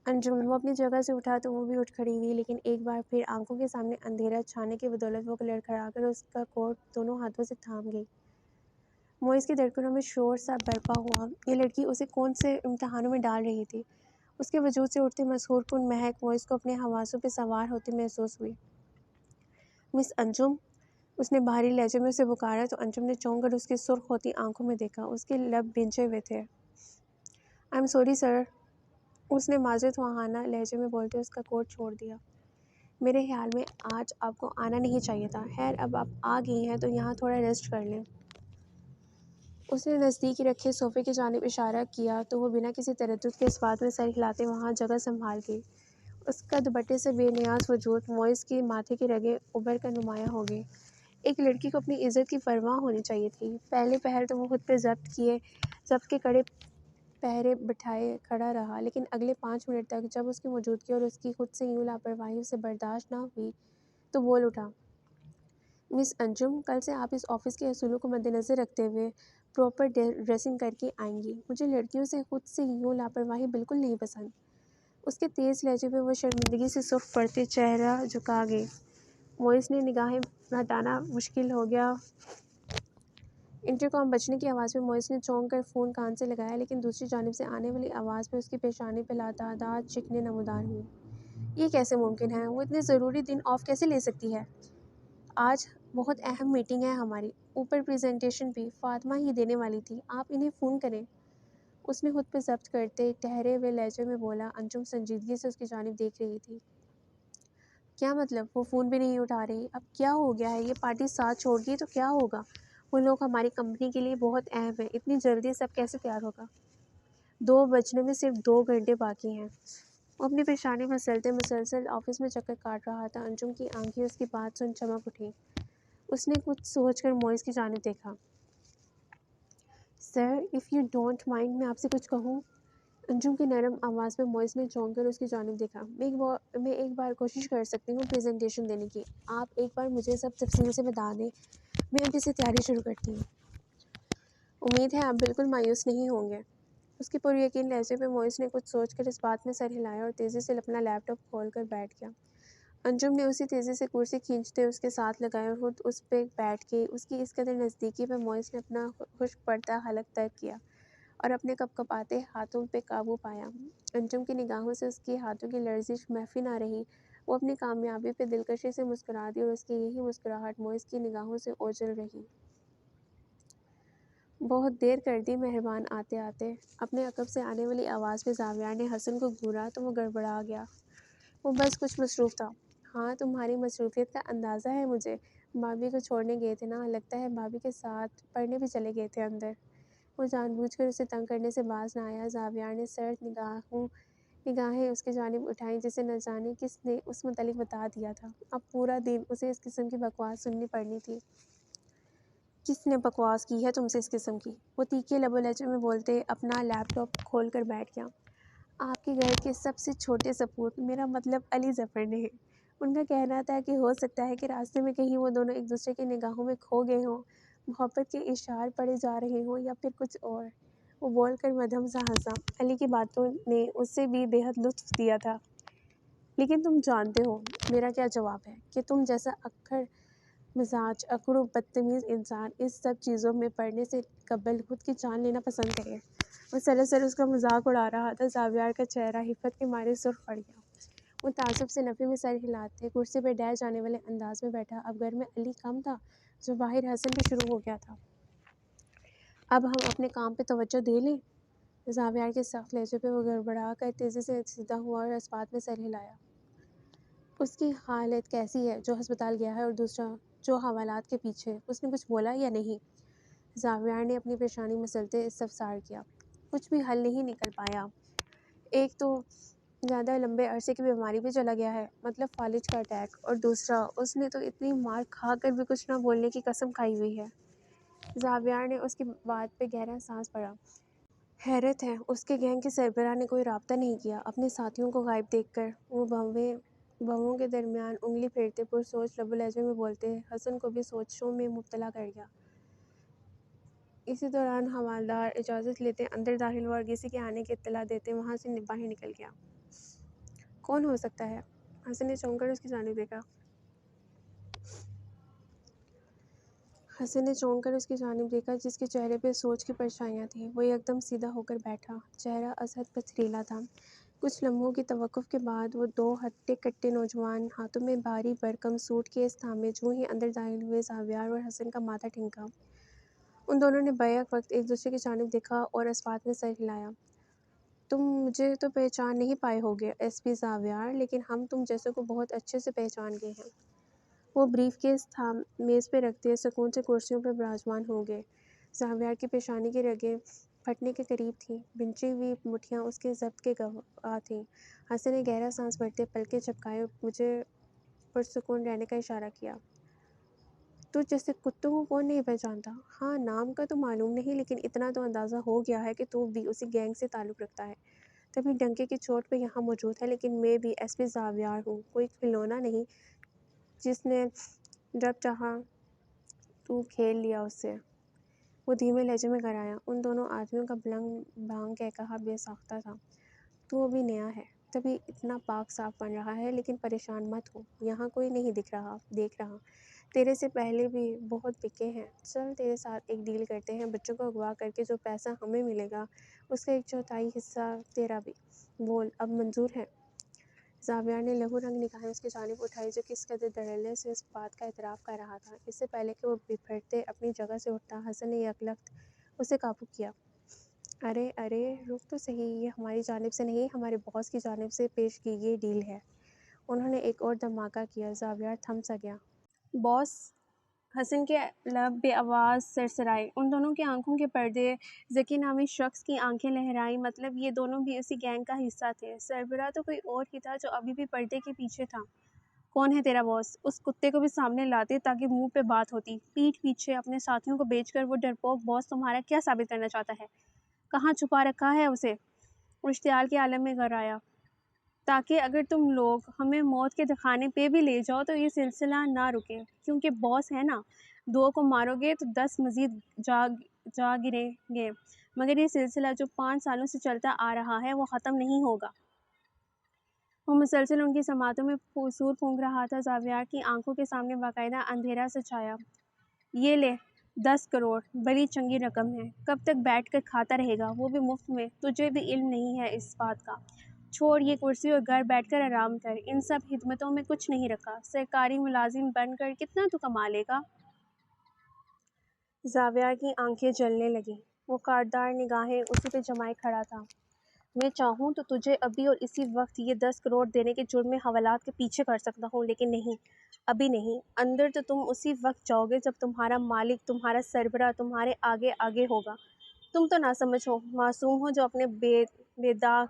انجم، وہ اپنی جگہ سے اٹھا تو وہ بھی اٹھ کھڑی ہوئی، لیکن ایک بار پھر آنکھوں کے سامنے اندھیرا چھانے کی بدولت وہ لڑکھڑا کر اس کا کوٹ دونوں ہاتھوں سے تھام گئی۔ موئز کے دھڑکنوں میں شور سا برپا ہوا۔ یہ لڑکی اسے کون سے امتحانوں میں ڈال رہی تھی؟ اس کے وجود سے اٹھتی مسحور کن مہک موئز کو اپنے حواسوں پہ سوار ہوتی محسوس ہوئی۔ مس انجم، اس نے بھاری لہجے میں اسے پکارا تو انجم نے چونک کر اس کی سرخ ہوتی آنکھوں میں دیکھا۔ اس کے لب بھنچے ہوئے تھے۔ آئی ایم سوری سر، اس نے معذرت خواہانہ لہجے میں بولتے اس کا کوٹ چھوڑ دیا۔ میرے خیال میں آج آپ کو آنا نہیں چاہیے تھا۔ خیر، اب آپ آ گئی ہیں تو یہاں تھوڑا ریسٹ کر لیں۔ اس نے نزدیک رکھے صوفے کی جانب اشارہ کیا تو وہ بنا کسی تردد کے اس بات میں سر ہلاتے وہاں جگہ سنبھال گئی۔ اس کا دوپٹے سے بے نیاز وجود موئز کی ماتھے کی رگیں ابھر کر نمایاں ہو گئیں۔ ایک لڑکی کو اپنی عزت کی پرواہ ہونی چاہیے تھی۔ پہلے پہر تو وہ خود پہ ضبط کے کڑے پہرے بٹھائے کھڑا رہا، لیکن اگلے 5 منٹ تک جب اس کی موجودگی اور اس کی خود سے یوں لاپرواہی اسے برداشت نہ ہوئی تو بول اٹھا، مس انجم، کل سے آپ اس آفس کے اصولوں کو مدنظر رکھتے ہوئے پراپر ڈریسنگ کر کے آئیں گی۔ مجھے لڑکیوں سے خود سے یوں لاپرواہی بالکل نہیں پسند۔ اس کے تیز لہجے پہ وہ شرمندگی سے سرخ پڑتے چہرہ جھکا گئی۔ موئز نے نگاہیں ہٹانا مشکل ہو گیا۔ انٹرکام بجنے کی آواز پہ موئز نے چونک کر فون کان سے لگایا، لیکن دوسری جانب سے آنے والی آواز پہ اس کی پیشانی پہ لاتعداد شکنیں نمودار ہوئیں۔ یہ کیسے ممکن ہے؟ وہ اتنے ضروری دن آف کیسے لے سکتی ہے؟ آج بہت اہم میٹنگ ہے ہماری، اوپر پریزنٹیشن بھی فاطمہ ہی دینے والی تھی، آپ انہیں فون کریں۔ اس نے خود پہ ضبط کرتے ٹھہرے ہوئے لہجے میں بولا۔ انجم سنجیدگی سے اس کی جانب دیکھ رہی تھی۔ کیا مطلب؟ وہ فون بھی نہیں اٹھا رہی؟ اب کیا ہو گیا ہے؟ یہ پارٹی ساتھ چھوڑ گئی تو کیا ہوگا؟ وہ لوگ ہماری کمپنی کے لیے بہت اہم ہیں، اتنی جلدی سب کیسے تیار ہوگا؟ 2 بجنے میں صرف 2 گھنٹے باقی ہیں۔ وہ اپنی پیشانی مسلتے مسلسل آفس میں چکر کاٹ رہا تھا۔ انجم کی آنکھیں اس کی بات سن چمک اٹھیں۔ اس نے کچھ سوچ کر موئز کی جانب دیکھا۔ سر، اف یو ڈونٹ مائنڈ، میں آپ سے کچھ کہوں؟ انجم کی نرم آواز میں موئز نے چونک کر اس کی جانب دیکھا۔ میں ایک بار کوشش کر سکتی ہوں پریزنٹیشن دینے کی، آپ ایک بار مجھے سب تفصیل سے بتا دیں، میں ابھی سے تیاری شروع کرتی ہوں۔ امید ہے آپ بالکل مایوس نہیں ہوں گے۔ اس کے پر یقین لہجے پہ موئز نے کچھ سوچ کر اس بات میں سر ہلایا اور تیزی سے اپنا لیپ ٹاپ کھول کر بیٹھ گیا۔ انجم نے اسی تیزی سے کرسی کھینچتے اس کے ساتھ لگائی اور خود اس پہ بیٹھ گئی۔ اس کی اس قدر نزدیکی پہ موئز نے اپنا خشک پڑتا حلق ترک کیا اور اپنے کپ کپاتے ہاتھوں پہ قابو پایا۔ انجم کی نگاہوں سے اس کے ہاتھوں کی لرزش محفی نہ رہی۔ وہ اپنی کامیابی پہ دلکشی سے مسکرا دی اور اس کی یہی مسکراہٹ موئز کی نگاہوں سے اوجھل رہی۔ بہت دیر کر دی مہربان آتے آتے، اپنے عقب سے آنے والی آواز پہ زاویار نے حسن کو گھورا تو وہ گڑبڑا گیا۔ وہ بس کچھ مصروف تھا۔ ہاں، تمہاری مصروفیت کا اندازہ ہے مجھے۔ بھابھی کو چھوڑنے گئے تھے نا؟ لگتا ہے بھابھی کے ساتھ پڑھنے بھی چلے گئے تھے اندر۔ وہ جان بوجھ کر اسے تنگ کرنے سے باز نہ آیا۔ زاویار نے سرد نگاہیں اس کی جانب اٹھائیں جسے نہ جانے کس نے اس متعلق بتا دیا تھا۔ اب پورا دن اسے اس قسم کی بکواس سننی پڑنی تھی۔ کس نے بکواس کی ہے تم سے اس قسم کی؟ وہ تیکھے لب و لہجے میں بولتے اپنا لیپ ٹاپ کھول کر بیٹھ گیا۔ آپ کے گھر کے سب سے چھوٹے سپوت، میرا مطلب علی ظفر نے ہے۔ ان کا کہنا تھا کہ ہو سکتا ہے کہ راستے میں کہیں وہ دونوں ایک دوسرے کی نگاہوں میں کھو گئے ہوں، محبت کے اشعار پڑے جا رہے ہوں یا پھر کچھ اور۔ وہ بول کر مدھم سا ہنسا۔ علی کی باتوں نے اسے بھی بے حد لطف دیا تھا۔ لیکن تم جانتے ہو میرا کیا جواب ہے کہ تم جیسا اکڑ مزاج، اکڑو بدتمیز انسان اس سب چیزوں میں پڑنے سے قبل خود کی جان لینا پسند کرے۔ وہ سراسر اس کا مذاق اڑا رہا تھا۔ زاویار کا چہرہ حفت کے مارے سرخ پڑ گیا۔ وہ تعصب سے نفی میں سر ہلاتے کرسی پہ ڈہ جانے والے انداز میں بیٹھا۔ اب گھر میں علی کم تھا، جو باہر حسن بھی شروع ہو گیا تھا۔ اب ہم اپنے کام پہ توجہ دے لیں۔ زاویار کے سخت لہجے پہ وہ گڑبڑا کر تیزی سے سیدھا ہوا اور اسبات میں سر ہلایا۔ اس کی حالت کیسی ہے جو ہسپتال گیا ہے اور دوسرا جو حوالات کے پیچھے؟ اس نے کچھ بولا یا نہیں؟ زاویار نے اپنی پیشانی مسلتے استفسار کیا۔ کچھ بھی حل نہیں نکل پایا۔ ایک تو زیادہ لمبے عرصے کی بیماری پہ چلا گیا ہے، مطلب فالج کا اٹیک، اور دوسرا اس نے تو اتنی مار کھا کر بھی کچھ نہ بولنے کی قسم کھائی ہوئی ہے۔ زاویار نے اس کی بات پہ گہرا سانس بھرا۔ حیرت ہے اس کے گینگ کے سربراہ نے کوئی رابطہ نہیں کیا اپنے ساتھیوں کو غائب دیکھ کر۔ وہ بہوؤں کے درمیان انگلی پھیرتے پرسوچ لب و لہجے میں بولتے حسن کو بھی سوچوں میں مبتلا کر گیا۔ اسی دوران حوالدار اجازت لیتے اندر داخل ہوا اور کسی کے آنے کی اطلاع دیتے وہاں سے باہر نکل گیا۔ کون ہو سکتا ہے؟ حسن نے چونک کر اس کی جانب دیکھا۔ جس کے چہرے پہ سوچ کی پرچھائیاں تھیں۔ وہ یکدم سیدھا ہو کر بیٹھا، چہرہ ازحد پتھریلا تھا۔ کچھ لمحوں کی توقف کے بعد وہ دو ہٹے کٹے نوجوان ہاتھوں میں بھاری بھرکم سوٹ کیس تھامے جو ہی اندر داخل ہوئے، زاویار اور حسن کا ماتھا ٹھنکا۔ ان دونوں نے بیک وقت ایک دوسرے کی جانب دیکھا اور اسبات میں سر ہلایا۔ تم مجھے تو پہچان نہیں پائے ہوگے ایس پی زاویار، لیکن ہم تم جیسے کو بہت اچھے سے پہچان گئے ہیں۔ وہ بریف کیس میز پہ رکھتے سکون سے کرسیوں پہ براجمان ہو گئے۔ زاویار کی پیشانی کی رگیں پھٹنے کے قریب تھیں، بنچی ہوئی مٹھیاں اس کے ضبط کے گواہ تھیں۔ حسن نے گہرا سانس بھرتے پلکیں جھپکائے اور مجھے پرسکون رہنے کا اشارہ کیا۔ تو جیسے کتوں کو کون نہیں پہچانتا؟ ہاں، نام کا تو معلوم نہیں، لیکن اتنا تو اندازہ ہو گیا ہے کہ تو بھی اسی گینگ سے تعلق رکھتا ہے۔ تبھی ڈنکے کی چوٹ پہ یہاں موجود ہے، لیکن میں بھی ایس پی زاویار ہوں، کوئی کھلونا نہیں جس نے جب چاہا تو کھیل لیا اس سے۔ وہ دھیمے لہجے میں گھرایا۔ ان دونوں آدمیوں کا بلنگ بھانگ کہا بے ساختہ تھا۔ تو ابھی نیا ہے، تبھی اتنا پاک صاف بن رہا ہے، لیکن پریشان مت ہو، یہاں کوئی نہیں دیکھ رہا۔ تیرے سے پہلے بھی بہت بکے ہیں۔ چل تیرے ساتھ ایک ڈیل کرتے ہیں، بچوں کو اغوا کر کے جو پیسہ ہمیں ملے گا اس کا 1/4 حصہ تیرا بھی۔ بول اب منظور ہے؟ زاویار نے لہو رنگ نگاہیں اس کی جانب اٹھائی جو کس قدر دھڑلے سے اس بات کا اعتراف کر رہا تھا۔ اس سے پہلے کہ وہ بپھرتے اپنی جگہ سے اٹھتا، حسن نے یکلخت اسے قابو کیا۔ ارے رک تو صحیح، یہ ہماری جانب سے نہیں، ہمارے باس کی جانب سے پیش کی گئی ڈیل ہے۔ انہوں نے ایک اور دھماکہ کیا۔ زاویار تھم سا گیا۔ باس؟ حسن کے لب بے آواز سرسرائے۔ ان دونوں کی آنکھوں کے پردے ذکی نامی شخص کی آنکھیں لہرائیں، مطلب یہ دونوں بھی اسی گینگ کا حصہ تھے۔ سربراہ تو کوئی اور ہی تھا جو ابھی بھی پردے کے پیچھے تھا۔ کون ہے تیرا باس؟ اس کتے کو بھی سامنے لاتے تاکہ منہ پہ بات ہوتی۔ پیٹھ پیچھے اپنے ساتھیوں کو بیچ کر وہ ڈرپوک باس تمہارا کیا ثابت کرنا چاہتا ہے؟ کہاں چھپا رکھا ہے اسے؟ اشتعال کے عالم میں گھرایا۔ تاکہ اگر تم لوگ ہمیں موت کے خانے پہ بھی لے جاؤ تو یہ سلسلہ نہ رکے، کیونکہ باس ہے نا، 2 کو مارو گے تو 10 مزید جا گریں گے، مگر یہ سلسلہ جو 5 سالوں سے چلتا آ رہا ہے وہ ختم نہیں ہوگا۔ وہ مسلسل ان کی سماعتوں میں سور پھونک رہا تھا۔ زاویار کی آنکھوں کے سامنے باقاعدہ اندھیرا سا چھایا۔ یہ لے 10 کروڑ، بڑی چنگی رقم ہے۔ کب تک بیٹھ کر کھاتا رہے گا، وہ بھی مفت میں؟ تجھے بھی علم نہیں ہے اس بات کا؟ چھوڑ یہ کرسی اور گھر بیٹھ کر آرام کر، ان سب خدمتوں میں کچھ نہیں رکھا۔ سرکاری ملازم بن کر کتنا تو کما لے گا؟ زاویار کی آنکھیں جلنے لگیں۔ وہ کاٹدار نگاہیں اسی پہ جمائے کھڑا تھا۔ میں چاہوں تو تجھے ابھی اور اسی وقت یہ 10 کروڑ دینے کے جرم میں حوالات کے پیچھے کر سکتا ہوں، لیکن نہیں، ابھی نہیں۔ اندر تو تم اسی وقت جاؤ گے جب تمہارا مالک، تمہارا سربراہ تمہارے آگے آگے ہوگا۔ تم تو نہ سمجھ ہو، معصوم ہو جو اپنے بے داغ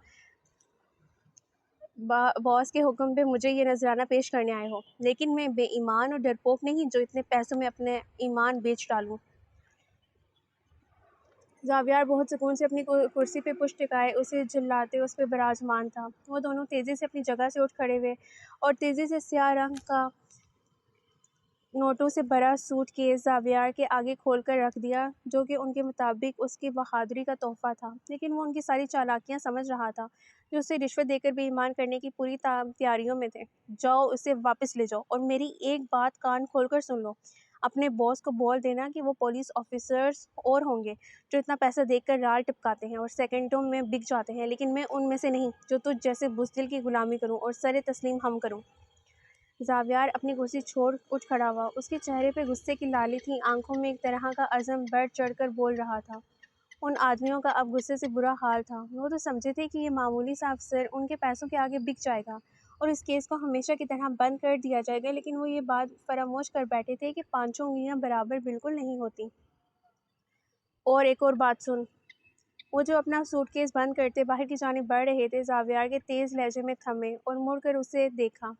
باس کے حکم پہ مجھے یہ نذرانہ پیش کرنے آئے ہو، لیکن میں بے ایمان اور ڈرپوک نہیں جو اتنے پیسوں میں اپنے ایمان بیچ ڈالوں۔ زاویار بہت سکون سے اپنی کرسی پہ پشت ٹکائے اسے جھلاتے اس پہ براجمان تھا۔ وہ دونوں تیزی سے اپنی جگہ سے اٹھ کھڑے ہوئے اور تیزی سے سیاہ رنگ کا نوٹوں سے بھرا سوٹ کیس زاویار کے آگے کھول کر رکھ دیا، جو کہ ان کے مطابق اس کی بہادری کا تحفہ تھا، لیکن وہ ان کی ساری چالاکیاں سمجھ رہا تھا جو اسے رشوت دے کر بے ایمان کرنے کی پوری تیاریوں میں تھے۔ جاؤ اسے واپس لے جاؤ، اور میری ایک بات کان کھول کر سن لو، اپنے باس کو بول دینا کہ وہ پولیس آفیسرز اور ہوں گے جو اتنا پیسہ دیکھ کر رال ٹپکاتے ہیں اور سیکنڈوں میں بک جاتے ہیں، لیکن میں ان میں سے نہیں جو تجھ جیسے بزدل کی غلامی کروں اور سر تسلیم ہم کروں۔ زاویار اپنی کرسی چھوڑ اٹھ کھڑا ہوا۔ اس کے چہرے پہ غصے کی لالی تھی، آنکھوں میں ایک طرح کا عزم بڑھ چڑھ کر بول رہا تھا۔ ان آدمیوں کا اب غصے سے برا حال تھا۔ وہ تو سمجھے تھے کہ یہ معمولی سا افسر ان کے پیسوں کے آگے بک جائے گا اور اس کیس کو ہمیشہ کی طرح بند کر دیا جائے گا، لیکن وہ یہ بات فراموش کر بیٹھے تھے کہ پانچوں انگلیاں برابر بالکل نہیں ہوتی۔ اور ایک اور بات سن۔ وہ جو اپنا سوٹ کیس بند کرتے باہر کی جانب بڑھ رہے تھے، زاویار کے تیز لہجے میں تھمے اور مڑ کر اسے دیکھا۔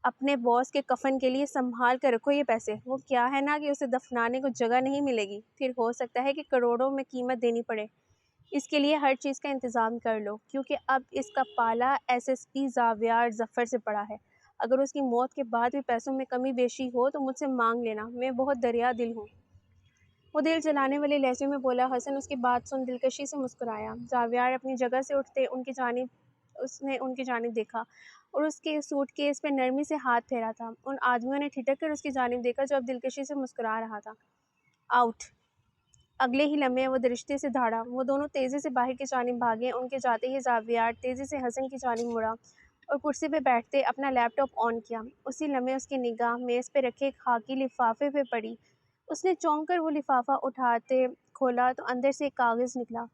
اپنے باس کے کفن کے لیے سنبھال کر رکھو یہ پیسے۔ وہ کیا ہے نا کہ اسے دفنانے کو جگہ نہیں ملے گی، پھر ہو سکتا ہے کہ کروڑوں میں قیمت دینی پڑے۔ اس کے لیے ہر چیز کا انتظام کر لو، کیونکہ اب اس کا پالا ایس ایس پی زاویار ظفر سے پڑا ہے۔ اگر اس کی موت کے بعد بھی پیسوں میں کمی بیشی ہو تو مجھ سے مانگ لینا، میں بہت دریا دل ہوں۔ وہ دل جلانے والے لہجے میں بولا۔ حسن اس کی بات سن دلکشی سے مسکرایا۔ زاویار اپنی جگہ سے اٹھتے اس نے ان کی جانب دیکھا اور اس کے سوٹ کیس پہ نرمی سے ہاتھ پھیرا تھا۔ ان آدمیوں نے ٹھٹک کر اس کی جانب دیکھا جو اب دلکشی سے مسکرا رہا تھا۔ آؤٹ! اگلے ہی لمحے وہ درشتے سے دھاڑا۔ وہ دونوں تیزی سے باہر کی جانب بھاگے۔ ان کے جاتے ہی زاویار تیزی سے حسن کی جانب مڑا اور کرسی پہ بیٹھتے اپنا لیپ ٹاپ آن کیا۔ اسی لمحے اس کی نگاہ میز پہ رکھے ایک خاکی لفافے پہ پڑی۔ اس نے چونک کر وہ لفافہ اٹھاتے کھولا تو اندر سے ایک کاغذ نکلا۔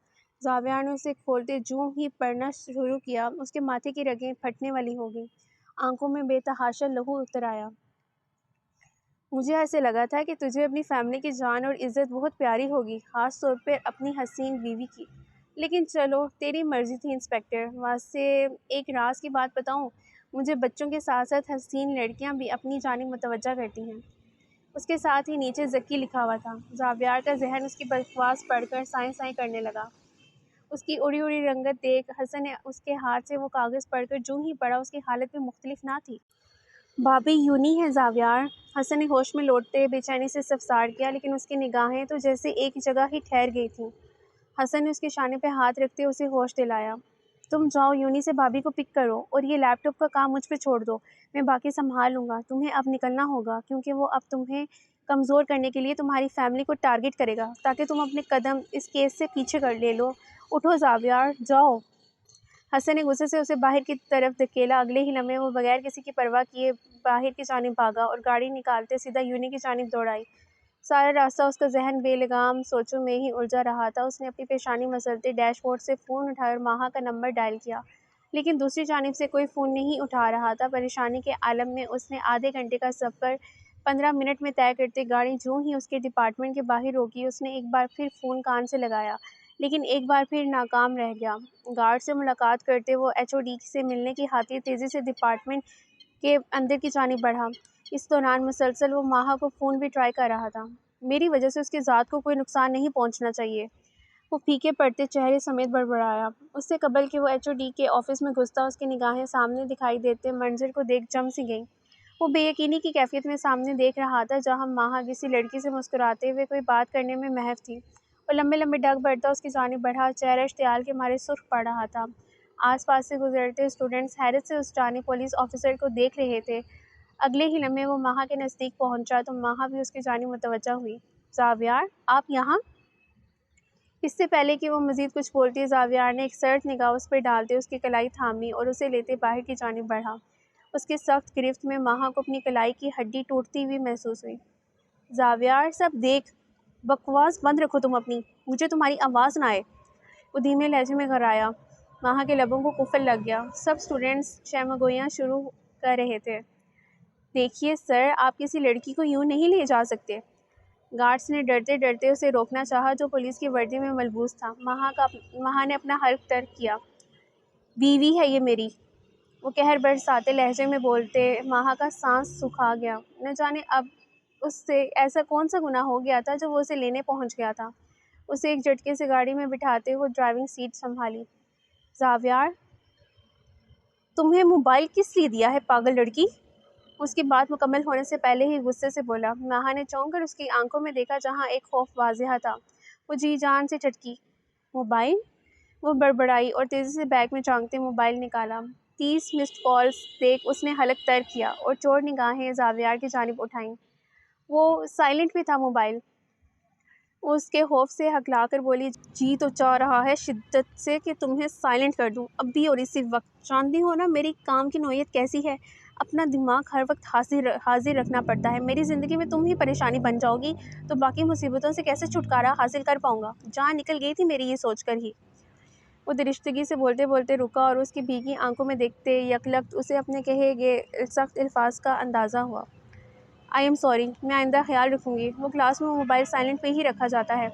زاویار نے اسے کھولتے جوں ہی پڑھنا شروع کیا، اس کے ماتھے کی رگیں پھٹنے والی ہو گئیں، آنکھوں میں بے تحاشا لہو اتر آیا۔ مجھے ایسے لگا تھا کہ تجھے اپنی فیملی کی جان اور عزت بہت پیاری ہوگی، خاص طور پر اپنی حسین بیوی کی، لیکن چلو تیری مرضی تھی انسپکٹر۔ واسطے ایک راز کی بات بتاؤں، مجھے بچوں کے ساتھ ساتھ حسین لڑکیاں بھی اپنی جانب متوجہ کرتی ہیں۔ اس کے ساتھ ہی نیچے ذکی لکھا ہوا تھا۔ زاویار کا ذہن اس کی بکواس پڑھ کر سائیں سائیں کرنے لگا۔ اس کی اڑی اڑی رنگت دیکھ حسن نے اس کے ہاتھ سے وہ کاغذ پڑھ کر جوں ہی پڑھا، اس کی حالت بھی مختلف نہ تھی۔ بھابی یوں نہیں ہے زاویار، حسن نے ہوش میں لوٹتے بے چینی سے استفسار کیا، لیکن اس کی نگاہیں تو جیسے ایک جگہ ہی ٹھہر گئی تھیں۔ حسن نے اس کے شانے پہ ہاتھ رکھتے اسے ہوش دلایا۔ تم جاؤ یونی سے بھابی کو پک کرو اور یہ لیپ ٹاپ کا کام مجھ پہ چھوڑ دو، میں باقی سنبھال لوں گا۔ تمہیں اب نکلنا ہوگا کیونکہ وہ اب تمہیں کمزور کرنے کے لیے تمہاری فیملی کو ٹارگٹ کرے گا تاکہ تم اپنے قدم اس کیس سے پیچھے کر لے لو۔ اٹھو زاویار، جاؤ۔ حسن نے غصے سے اسے باہر کی طرف دھکیلا۔ اگلے ہی لمحے وہ بغیر کسی کی پرواہ کیے باہر کی جانب بھاگا اور گاڑی نکالتے سیدھا یونی کی جانب دوڑائی۔ سارا راستہ اس کا ذہن بے لگام سوچوں میں ہی الجھا رہا تھا۔ اس نے اپنی پیشانی مسلتے ڈیش بورڈ سے فون اٹھا کر ماہا کا نمبر ڈائل کیا، لیکن دوسری جانب سے کوئی فون نہیں اٹھا رہا تھا۔ پریشانی کے عالم میں اس نے آدھے گھنٹے کا سفر 15 منٹ میں طے کرتے گاڑی جوں ہی اس کے ڈپارٹمنٹ کے باہر روکی، اس نے ایک بار پھر فون کان سے لگایا، لیکن ایک بار پھر ناکام رہ گیا۔ گارڈ سے ملاقات کرتے وہ ایچ او ڈی سے ملنے کی خاطر تیزی سے ڈپارٹمنٹ کے اندر کی جانب بڑھا۔ اس دوران مسلسل وہ ماہا کو فون بھی ٹرائی کر رہا تھا۔ میری وجہ سے اس کی ذات کو کوئی نقصان نہیں پہنچنا چاہیے، وہ پھیکے پڑتے چہرے سمیت بڑبڑایا۔ اس سے قبل کہ وہ ایچ او ڈی کے آفس میں گھستا، اس کی نگاہیں سامنے دکھائی دیتے منظر کو دیکھ جم سی گئیں۔ وہ بے یقینی کی کیفیت میں سامنے دیکھ رہا تھا جہاں ماہا کسی لڑکی سے مسکراتے ہوئے کوئی بات کرنے میں محو تھی۔ وہ لمبے لمبے ڈگ بھرتا اس کی جانب بڑھا، چہرہ اشتعال کے مارے سرخ پڑ رہا تھا۔ آس پاس سے گزرتے اسٹوڈنٹس حیرت سے اس جانب پولیس آفیسر کو دیکھ رہے تھے۔ اگلے ہی لمحے وہ ماہا کے نزدیک پہنچا تو ماہا بھی اس کی جانب متوجہ ہوئی۔ زاویار، آپ یہاں؟ اس سے پہلے کہ وہ مزید کچھ بولتی، زاویار نے ایک سرد نگاہ اس پہ ڈالتے اس کی کلائی تھامی اور اسے لیتے باہر کی جانب بڑھا۔ اس کی سخت گرفت میں ماہا کو اپنی کلائی کی ہڈی ٹوٹتی ہوئی محسوس ہوئی۔ زاویار، سب دیکھ، بکواس بند رکھو تم اپنی، مجھے تمہاری آواز نہ آئے، وہ دھیمے لہجے میں گھرایا۔ ماہا کے لبوں کو قفل لگ گیا۔ سب اسٹوڈنٹس شیمگوئیاں شروع کر رہے تھے۔ دیکھیے سر، آپ کسی لڑکی کو یوں نہیں لے جا سکتے۔ گارڈز نے ڈرتے ڈرتے اسے روکنا چاہا جو پولیس کی وردی میں ملبوس تھا۔ ماہا نے اپنا حلف ترک کیا۔ بیوی ہے یہ میری، وہ قہر برساتے لہجے میں بولتے ماہا کا سانس سکھا گیا۔ نہ جانے اب اس سے ایسا کون سا گناہ ہو گیا تھا جو وہ اسے لینے پہنچ گیا تھا۔ اسے ایک جھٹکے سے گاڑی میں بٹھاتے ہوئے ڈرائیونگ سیٹ سنبھالی۔ زاویار، تمہیں موبائل کس لیے دیا ہے پاگل لڑکی؟ اس کی بات مکمل ہونے سے پہلے ہی غصے سے بولا۔ ماہا نے چونک کر اس کی آنکھوں میں دیکھا جہاں ایک خوف واضح تھا۔ وہ جی جان سے چٹکی۔ موبائل؟ وہ بڑبڑائی اور تیزی سے بیگ میں جھانکتے موبائل نکالا۔ 30 مسڈ کالز دیکھ اس نے حلق تر کیا اور چور نگاہیں زاویار کی جانب اٹھائیں۔ وہ سائلنٹ پہ تھا موبائل۔ وہ اس کے خوف سے ہکلا کر بولی، جی تو چاہ رہا ہے شدت سے کہ تمہیں سائلنٹ کر دوں، اب بھی اور اسی وقت۔ جانتی ہو نا میری کام کی نوعیت کیسی ہے؟ اپنا دماغ ہر وقت حاضر رکھنا پڑتا ہے۔ میری زندگی میں تم ہی پریشانی بن جاؤ گی تو باقی مصیبتوں سے کیسے چھٹکارا حاصل کر پاؤں گا؟ جان نکل گئی تھی میری یہ سوچ کر ہی۔ وہ درشتگی سے بولتے بولتے رکا اور اس کی بھیگی آنکھوں میں دیکھتے یکلخت اسے اپنے کہے گئے سخت الفاظ کا اندازہ ہوا۔ آئی ایم سوری، میں آئندہ خیال رکھوں گی۔ وہ کلاس میں موبائل سائلنٹ پہ ہی رکھا جاتا ہے۔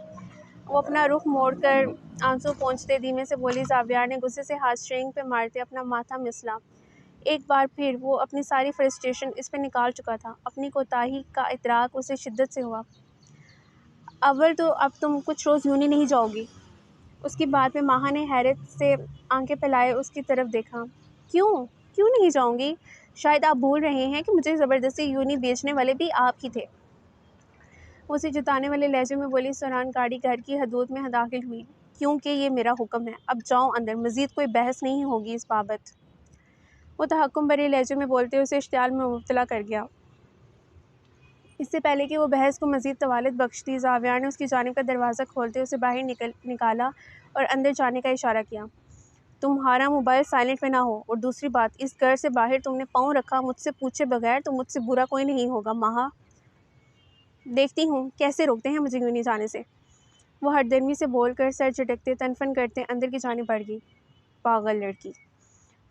وہ اپنا رخ موڑ کر آنسو پونچھتے دھیمے سے بولی۔ زاویار نے غصے سے ہاتھ اسٹیئرنگ پہ مارتے اپنا ماتھا مسلا۔ ایک بار پھر وہ اپنی ساری فرسٹریشن اس پہ نکال چکا تھا۔ اپنی کوتاہی کا ادراک اسے شدت سے ہوا۔ اول تو اب تم کچھ روز یونی نہیں جاؤ گی۔ اس کی بات میں ماہا نے حیرت سے آنکھیں پھیلائے اس کی طرف دیکھا۔ کیوں نہیں جاؤں گی؟ شاید آپ بھول رہے ہیں کہ مجھے زبردستی یونی بیچنے والے بھی آپ ہی تھے۔ وہ اسے جتانے والے لہجے میں بولی۔ اس دوران گاڑی گھر کی حدود میں داخل ہوئی۔ کیونکہ یہ میرا حکم ہے، اب جاؤ اندر، مزید کوئی بحث نہیں ہوگی اس بابت۔ وہ تحکم بھرے لہجے میں بولتے اسے اشتعال میں مبتلا کر گیا۔ اس سے پہلے کہ وہ بحث کو مزید طوالت بخشتی، زاویار نے اس کی جانب کا دروازہ کھولتے اسے باہر نکالا اور اندر جانے کا اشارہ کیا۔ تمہارا موبائل سائلنٹ میں نہ ہو، اور دوسری بات، اس گھر سے باہر تم نے پاؤں رکھا مجھ سے پوچھے بغیر تو مجھ سے برا کوئی نہیں ہوگا ماہا۔ دیکھتی ہوں کیسے روکتے ہیں مجھے یونی جانے سے۔ وہ ہٹ درمی سے بول کر سر جھٹکتے تنفن کرتے اندر کی جانب بڑھ گئی۔ پاگل لڑکی،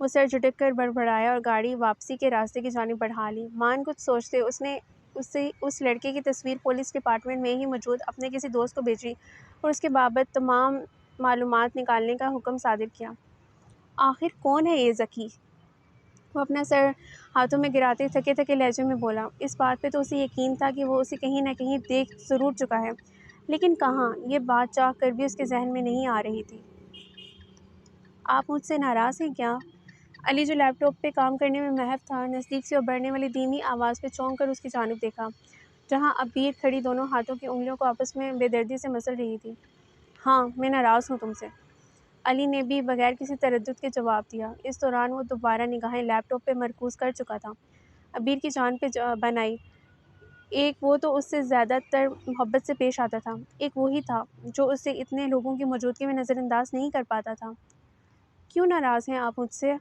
وہ سر جھٹک کر بڑبڑایا اور گاڑی واپسی کے راستے کی جانب بڑھا لی۔ مان کچھ سوچتے اس نے اس لڑکے کی تصویر پولیس ڈپارٹمنٹ میں ہی موجود اپنے کسی دوست کو بھیجی اور اس کے بابت تمام معلومات نکالنے کا حکم صادر کیا۔ آخر کون ہے یہ ذکی؟ وہ اپنا سر ہاتھوں میں گراتے تھکے تھکے لہجے میں بولا۔ اس بات پہ تو اسے یقین تھا کہ وہ اسے کہیں نہ کہیں دیکھ ضرور چکا ہے، لیکن کہاں؟ یہ بات چاہ کر بھی اس کے ذہن میں نہیں آ رہی تھی۔ آپ مجھ سے ناراض ہیں کیا؟ علی جو لیپ ٹاپ پہ کام کرنے میں محو تھا، نزدیک سے ابھرنے والی دھیمی آواز پہ چونک کر اس کی جانب دیکھا، جہاں عبیر کھڑی دونوں ہاتھوں کی انگلیوں کو آپس میں بے دردی سے مسل رہی تھی۔ ہاں، میں ناراض ہوں تم سے، علی نے بھی بغیر کسی تردد کے جواب دیا۔ اس دوران وہ دوبارہ نگاہیں لیپ ٹاپ پہ مرکوز کر چکا تھا۔ عبیر کی جان پہ بن آئی۔ ایک وہ تو اس سے زیادہ تر محبت سے پیش آتا تھا، ایک وہی تھا جو اسے اتنے لوگوں کی موجودگی میں نظر انداز نہیں کر پاتا تھا۔ کیوں ناراض ہیں آپ مجھ سے؟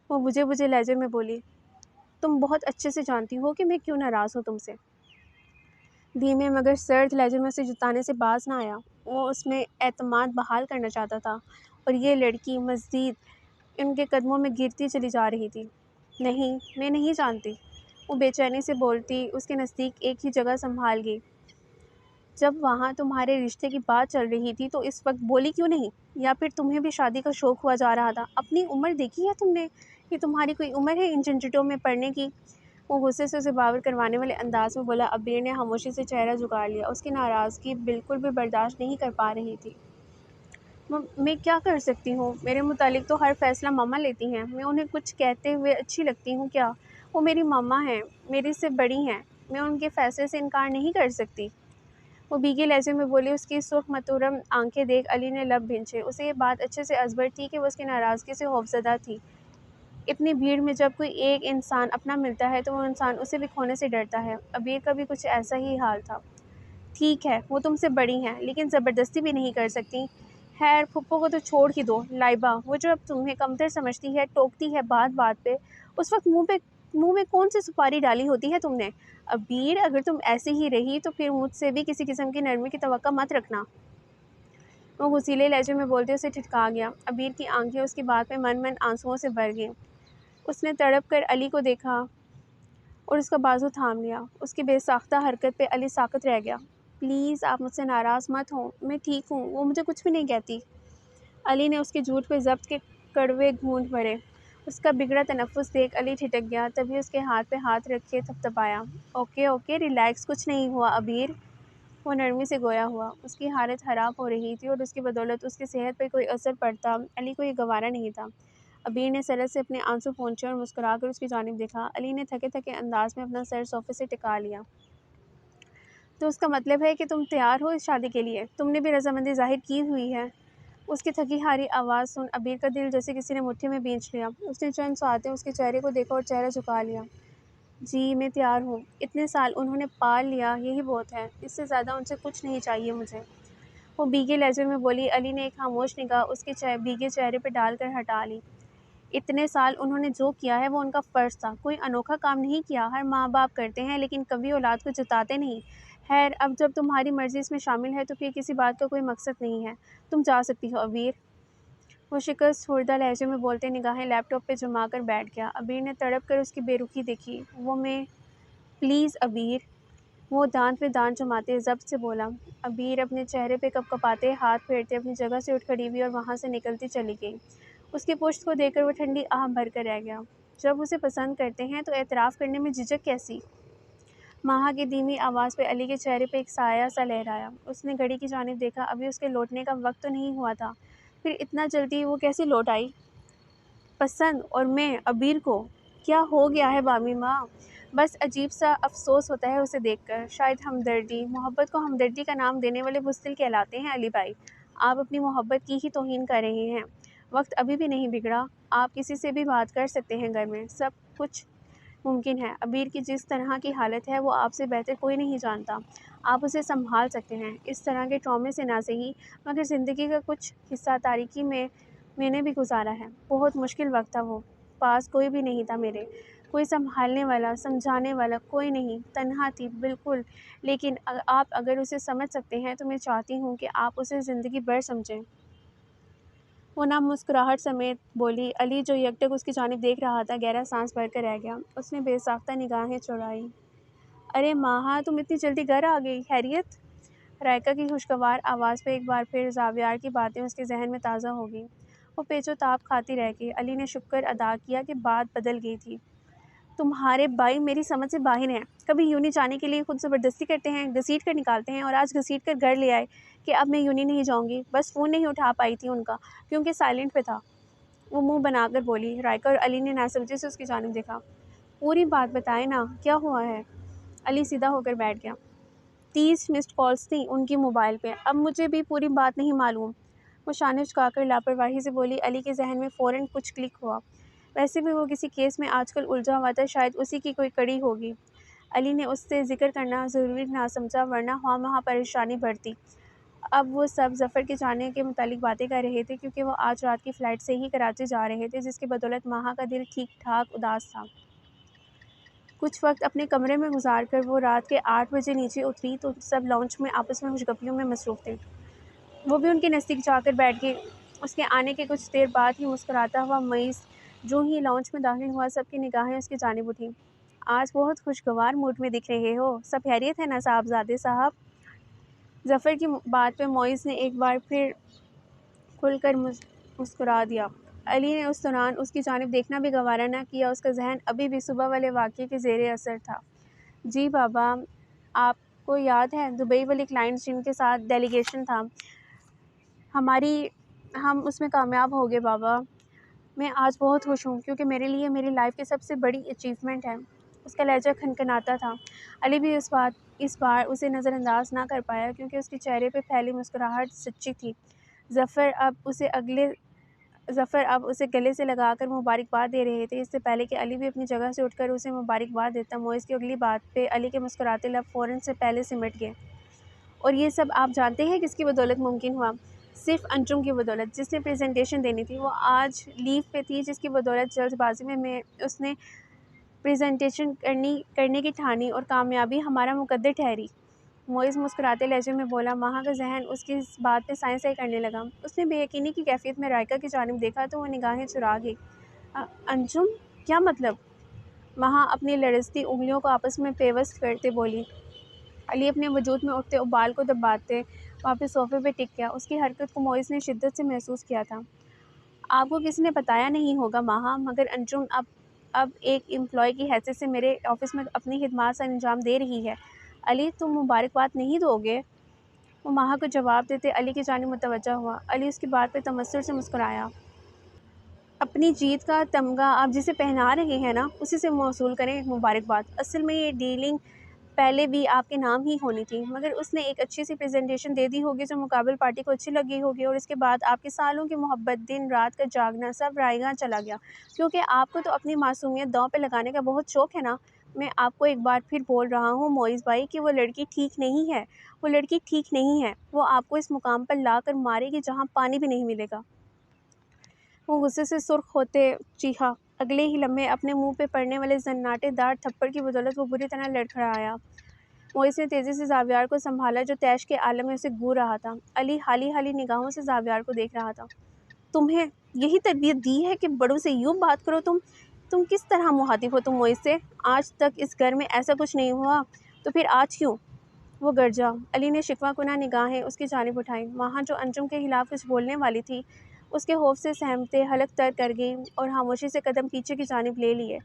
وہ بجھے لہجے میں بولی۔ تم بہت اچھے سے جانتی ہو کہ میں کیوں ناراض ہوں تم سے۔ دھیمے مگر سرد لہجے میں اسے جتانے سے باز نہ آیا۔ وہ اس میں اعتماد بحال کرنا چاہتا تھا اور یہ لڑکی مزید ان کے قدموں میں گرتی چلی جا رہی تھی۔ نہیں، میں نہیں جانتی، وہ بے چینی سے بولتی اس کے نزدیک ایک ہی جگہ سنبھال گئی۔ جب وہاں تمہارے رشتے کی بات چل رہی تھی تو اس وقت بولی کیوں نہیں؟ یا پھر تمہیں بھی شادی کا شوق ہوا جا رہا تھا؟ اپنی عمر دیکھی ہے تم نے کہ تمہاری کوئی عمر ہے ان جھنجھٹوں میں پڑنے کی؟ وہ غصے سے اسے باور کروانے والے انداز میں بولا۔ عبیر نے خاموشی سے چہرہ جھکا لیا، اس کی ناراضگی بالکل بھی برداشت نہیں کر پا رہی تھی۔ میں کیا کر سکتی ہوں؟ میرے متعلق تو ہر فیصلہ ماما لیتی ہیں، میں انہیں کچھ کہتے ہوئے اچھی لگتی ہوں کیا؟ وہ میری ماما ہیں، میری سے بڑی ہیں، میں ان کے فیصلے سے انکار نہیں کر سکتی۔ وہ بھیگے لہجے میں بولی۔ اس کی سرخ متورم آنکھیں دیکھ علی نے لب بھینچے۔ اسے یہ بات اچھے سے ازبر تھی کہ وہ اس کی ناراضگی سے خوفزدہ تھی۔ اتنی بھیڑ میں جب کوئی ایک انسان اپنا ملتا ہے تو وہ انسان اسے بھی کھونے سے ڈرتا ہے۔ عبیر کا بھی کچھ ایسا ہی حال تھا۔ ٹھیک ہے، وہ تم سے بڑی ہیں، لیکن زبردستی بھی نہیں کر سکتی۔ خیر، پھپھو کو تو چھوڑ ہی دو، لائبہ، وہ جب تمہیں کمتر سمجھتی ہے، ٹوکتی ہے بات بات پہ، اس وقت منہ میں کون سی سپاری ڈالی ہوتی ہے تم نے؟ عبیر، اگر تم ایسی ہی رہی تو پھر مجھ سے بھی کسی قسم کی نرمی کی توقع مت رکھنا۔ وہ غصیلے لہجے میں بولتے اسے ٹھٹکا گیا۔ عبیر کی آنکھیں اس کی بات پہ من آنسوؤں سے بھر گئیں۔ اس نے تڑپ کر علی کو دیکھا اور اس کا بازو تھام لیا۔ اس کی بے ساختہ حرکت پہ علی ساکت رہ گیا۔ پلیز آپ مجھ سے ناراض مت ہوں، میں ٹھیک ہوں، وہ مجھے کچھ بھی نہیں کہتی۔ علی نے اس کے جھوٹ پہ ضبط کے کڑوے گھونٹ بھرے۔ اس کا بگڑا تنفس دیکھ علی ٹھٹک گیا، تبھی اس کے ہاتھ پہ ہاتھ رکھ کے تھپتھپایا۔ اوکے ریلیکس، کچھ نہیں ہوا عبیر۔ وہ نرمی سے گویا ہوا۔ اس کی حالت خراب ہو رہی تھی اور اس کی بدولت اس کی صحت پر کوئی اثر پڑتا علی کو یہ گوارا نہیں تھا۔ عبیر نے سرت سے اپنے آنسو پونچھے اور مسکرا کر اس کی جانب دیکھا۔ علی نے تھکے تھکے انداز میں اپنا سر صوفے سے ٹکا لیا۔ تو اس کا مطلب ہے کہ تم تیار ہو اس شادی کے لیے؟ تم نے بھی رضامندی ظاہر کی ہوئی ہے؟ اس کی تھکی ہاری آواز سن عبیر کا دل جیسے کسی نے مٹھی میں بھینچ لیا۔ اس نے چند ساتیں اس کے چہرے کو دیکھا اور چہرہ جھکا لیا۔ جی میں تیار ہوں۔ اتنے سال انہوں نے پال لیا، یہی بہت ہے۔ اس سے زیادہ ان سے کچھ نہیں چاہیے مجھے، وہ بھیگے لہجے میں بولی۔ علی نے ایک خاموش نگاہ اس کے بھیگے چہرے پہ ڈال کر ہٹا لی۔ اتنے سال انہوں نے جو کیا ہے وہ ان کا فرض تھا، کوئی انوکھا کام نہیں کیا۔ ہر ماں باپ کرتے ہیں لیکن کبھی اولاد کو جتاتے نہیں۔ خیر اب جب تمہاری مرضی اس میں شامل ہے تو پھر کسی بات کا کوئی مقصد نہیں ہے۔ تم جا سکتی ہو عبیر، وہ شکست خوردہ لہجے میں بولتے نگاہیں لیپ ٹاپ پہ جما کر بیٹھ گیا۔ عبیر نے تڑپ کر اس کی بے رخی دیکھی۔ وہ میں پلیز عبیر، وہ دانت پہ دانت جماتے ضبط سے بولا۔ عبیر اپنے چہرے پہ کپ کپاتے ہاتھ پھیرتے اپنی جگہ سے اٹھ کھڑی ہوئی اور وہاں سے نکلتی چلی گئی۔ اس کی پشت کو دیکھ کر وہ ٹھنڈی آہ بھر کر رہ گیا۔ جب اسے پسند کرتے ہیں تو اعتراف کرنے میں جھجک کیسی؟ ماہا کی دھیمی آواز پہ علی کے چہرے پہ ایک سایہ سا لہرایا۔ اس نے گھڑی کی جانب دیکھا، ابھی اس کے لوٹنے کا وقت تو نہیں ہوا تھا، پھر اتنا جلدی وہ کیسے لوٹ آئی؟ پسند؟ اور میں عبیر کو؟ کیا ہو گیا ہے بامی ماں؟ بس عجیب سا افسوس ہوتا ہے اسے دیکھ کر، شاید ہمدردی۔ محبت کو ہمدردی کا نام دینے والے بزدل کہلاتے ہیں علی بھائی۔ آپ اپنی محبت کی ہی توہین کر رہے ہیں۔ وقت ابھی بھی نہیں بگڑا، آپ کسی سے بھی بات کر سکتے ہیں، گھر میں سب کچھ ممکن ہے۔ عبیر کی جس طرح کی حالت ہے وہ آپ سے بہتر کوئی نہیں جانتا، آپ اسے سنبھال سکتے ہیں۔ اس طرح کے ٹرامے سے نہ صحیح مگر زندگی کا کچھ حصہ تاریکی میں نے بھی گزارا ہے۔ بہت مشکل وقت تھا وہ، پاس کوئی بھی نہیں تھا میرے، کوئی سنبھالنے والا سمجھانے والا کوئی نہیں، تنہا تھی بالکل۔ لیکن آپ اگر اسے سمجھ سکتے ہیں تو میں چاہتی ہوں کہ آپ اسے زندگی بھر سمجھیں۔ وہ نہ مسکراہٹ سمیت بولی۔ علی جو یک ٹک اس کی جانب دیکھ رہا تھا گہرا سانس بھر کر رہ گیا۔ اس نے بے ساختہ نگاہیں چڑھائی۔ ارے ماہا تم اتنی جلدی گھر آ گئی، خیریت؟ رائکا کی خوشگوار آواز پہ ایک بار پھر زاویار کی باتیں اس کے ذہن میں تازہ ہو گئیں۔ وہ پیچ و تاب کھاتی رہ گئی۔ علی نے شکر ادا کیا کہ بات بدل گئی تھی۔ تمہارے بھائی میری سمجھ سے باہر ہیں، کبھی یونی جانے کے لیے خود زبردستی کرتے ہیں، گھسیٹ کر نکالتے ہیں، اور آج گھسیٹ کر گھر لے آئے کہ اب میں یونی نہیں جاؤں گی۔ بس فون نہیں اٹھا پائی تھی ان کا کیونکہ سائلنٹ پہ تھا، وہ منہ بنا کر بولی۔ رائکا اور علی نے ناسمجھی سے اس کی جانب دیکھا۔ پوری بات بتائیں نا، کیا ہوا ہے؟ علی سیدھا ہو کر بیٹھ گیا۔ 30 مسڈ کالز تھیں ان کی موبائل پہ، اب مجھے بھی پوری بات نہیں معلوم، وہ شانے جھکا کر لاپرواہی سے بولی۔ علی کے ذہن میں فوراً کچھ کلک ہوا، ویسے بھی وہ کسی کیس میں آج کل الجھا ہوا تھا، شاید اسی کی کوئی کڑی ہوگی۔ علی نے اس سے ذکر کرنا ضروری نہ سمجھا ورنہ خواہ مخواہ پریشانی بڑھتی۔ اب وہ سب ظفر کے جانے کے متعلق باتیں کر رہے تھے کیونکہ وہ آج رات کی فلائٹ سے ہی کراچی جا رہے تھے، جس کی بدولت ماہا کا دل ٹھیک ٹھاک اداس تھا۔ کچھ وقت اپنے کمرے میں گزار کر وہ رات کے 8 بجے نیچے اتری تو سب لاؤنج میں آپس میں خوشگپیوں میں مصروف تھے۔ وہ بھی ان کے نزدیک جا کر بیٹھ گئی۔ اس کے آنے کے کچھ دیر بعد ہی مسکراتا ہوا معیز جو ہی لاؤنج میں داخل ہوا، سب کی نگاہیں اس کی جانب اٹھیں۔ آج بہت خوشگوار موڈ میں دکھ رہے ہو، سب خیریت ہے نا صاحبزادے صاحب؟ ظفر کی بات پہ معیز نے ایک بار پھر کھل کر مسکرا دیا۔ علی نے اس دوران اس کی جانب دیکھنا بھی گوارا نہ کیا، اس کا ذہن ابھی بھی صبح والے واقعے کے زیر اثر تھا۔ جی بابا، آپ کو یاد ہے دبئی والی کلائنٹس جن کے ساتھ ڈیلیگیشن تھا، ہم اس میں کامیاب ہو گئے بابا۔ میں آج بہت خوش ہوں کیونکہ میرے لیے میری لائف کی سب سے بڑی اچیومنٹ ہے۔ اس کا لہجہ کھنکھناتا تھا۔ علی بھی اس بار اسے نظر انداز نہ کر پایا کیونکہ اس کے چہرے پہ پھیلی مسکراہٹ سچی تھی۔ ظفر اب اسے گلے سے لگا کر مبارکباد دے رہے تھے۔ اس سے پہلے کہ علی بھی اپنی جگہ سے اٹھ کر اسے مبارکباد دیتا، معیز کی اگلی بات پہ علی کے مسکراتے لب فوراً سے پہلے سمٹ گئے۔ اور یہ سب آپ جانتے ہیں کس کی بدولت ممکن ہوا؟ صرف انجم کی بدولت، جس نے پریزنٹیشن دینی تھی۔ وہ آج لیو پہ تھی، جس کی بدولت جلد بازی میں اس نے پریزنٹیشن کرنے کی ٹھانی اور کامیابی ہمارا مقدر ٹھہری۔ معیز مسکراتے لہجے میں بولا۔ ماہا کا ذہن اس کی اس بات پہ سائیں سائیں کرنے لگا۔ اس نے بے یقینی کی کیفیت میں رائکا کی جانب دیکھا تو وہ نگاہیں چرا گئی۔ انجم؟ کیا مطلب؟ ماہا اپنی لرزتی انگلیوں کو آپس میں پیوست کرتے بولی۔ علی اپنے وجود میں اٹھتے ابال کو دباتے واپس صوفے پہ ٹک گیا۔ اس کی حرکت کو معیز نے شدت سے محسوس کیا تھا۔ آپ کو کسی نے بتایا نہیں ہوگا ماہا، مگر انجم اب ایک امپلائی کی حیثیت سے میرے آفس میں اپنی خدمات سر انجام دے رہی ہے۔ علی تم مبارکباد نہیں دو گے؟ وہ ماہا کو جواب دیتے علی کی جانب متوجہ ہوا۔ علی اس کی بات پہ تمسخر سے مسکرایا۔ اپنی جیت کا تمغہ آپ جسے پہنا رہے ہیں نا، اسی سے موصول کریں مبارکباد۔ اصل میں یہ ڈیلنگ پہلے بھی آپ کے نام ہی ہونی تھی، مگر اس نے ایک اچھی سی پریزنٹیشن دے دی ہوگی جو مقابل پارٹی کو اچھی لگی ہوگی، اور اس کے بعد آپ کے سالوں کی محبت، دن رات کا جاگنا سب رائیگاں چلا گیا، کیونکہ آپ کو تو اپنی معصومیت داؤ پہ لگانے کا بہت شوق ہے نا۔ میں آپ کو ایک بار پھر بول رہا ہوں معیز بھائی کہ وہ لڑکی ٹھیک نہیں ہے، وہ لڑکی ٹھیک نہیں ہے، وہ آپ کو اس مقام پر لا کر مارے گی جہاں پانی بھی نہیں ملے گا۔ وہ غصے سے سرخ ہوتے چیخا۔ اگلے ہی لمحے اپنے منہ پہ پڑنے والے زناٹے دار تھپڑ کی بدولت وہ بری طرح لڑکھڑایا۔ معیز نے تیزی سے زاویار کو سنبھالا جو طیش کے عالم میں اسے گور رہا تھا۔ علی حالی حالی نگاہوں سے زاویار کو دیکھ رہا تھا۔ تمہیں یہی تربیت دی ہے کہ بڑوں سے یوں بات کرو؟ تم کس طرح مخاطب ہو تم معیز سے؟ آج تک اس گھر میں ایسا کچھ نہیں ہوا، تو پھر آج کیوں؟ وہ گرجا۔ علی نے شکوہ کناں نگاہیں اس کی جانب اٹھائیں۔ ماہا جو انجم کے خلاف کچھ بولنے والی تھی، اس کے خوف سے سہمتے حلق تر کر گئی اور خاموشی سے قدم پیچھے کی جانب لے لیے۔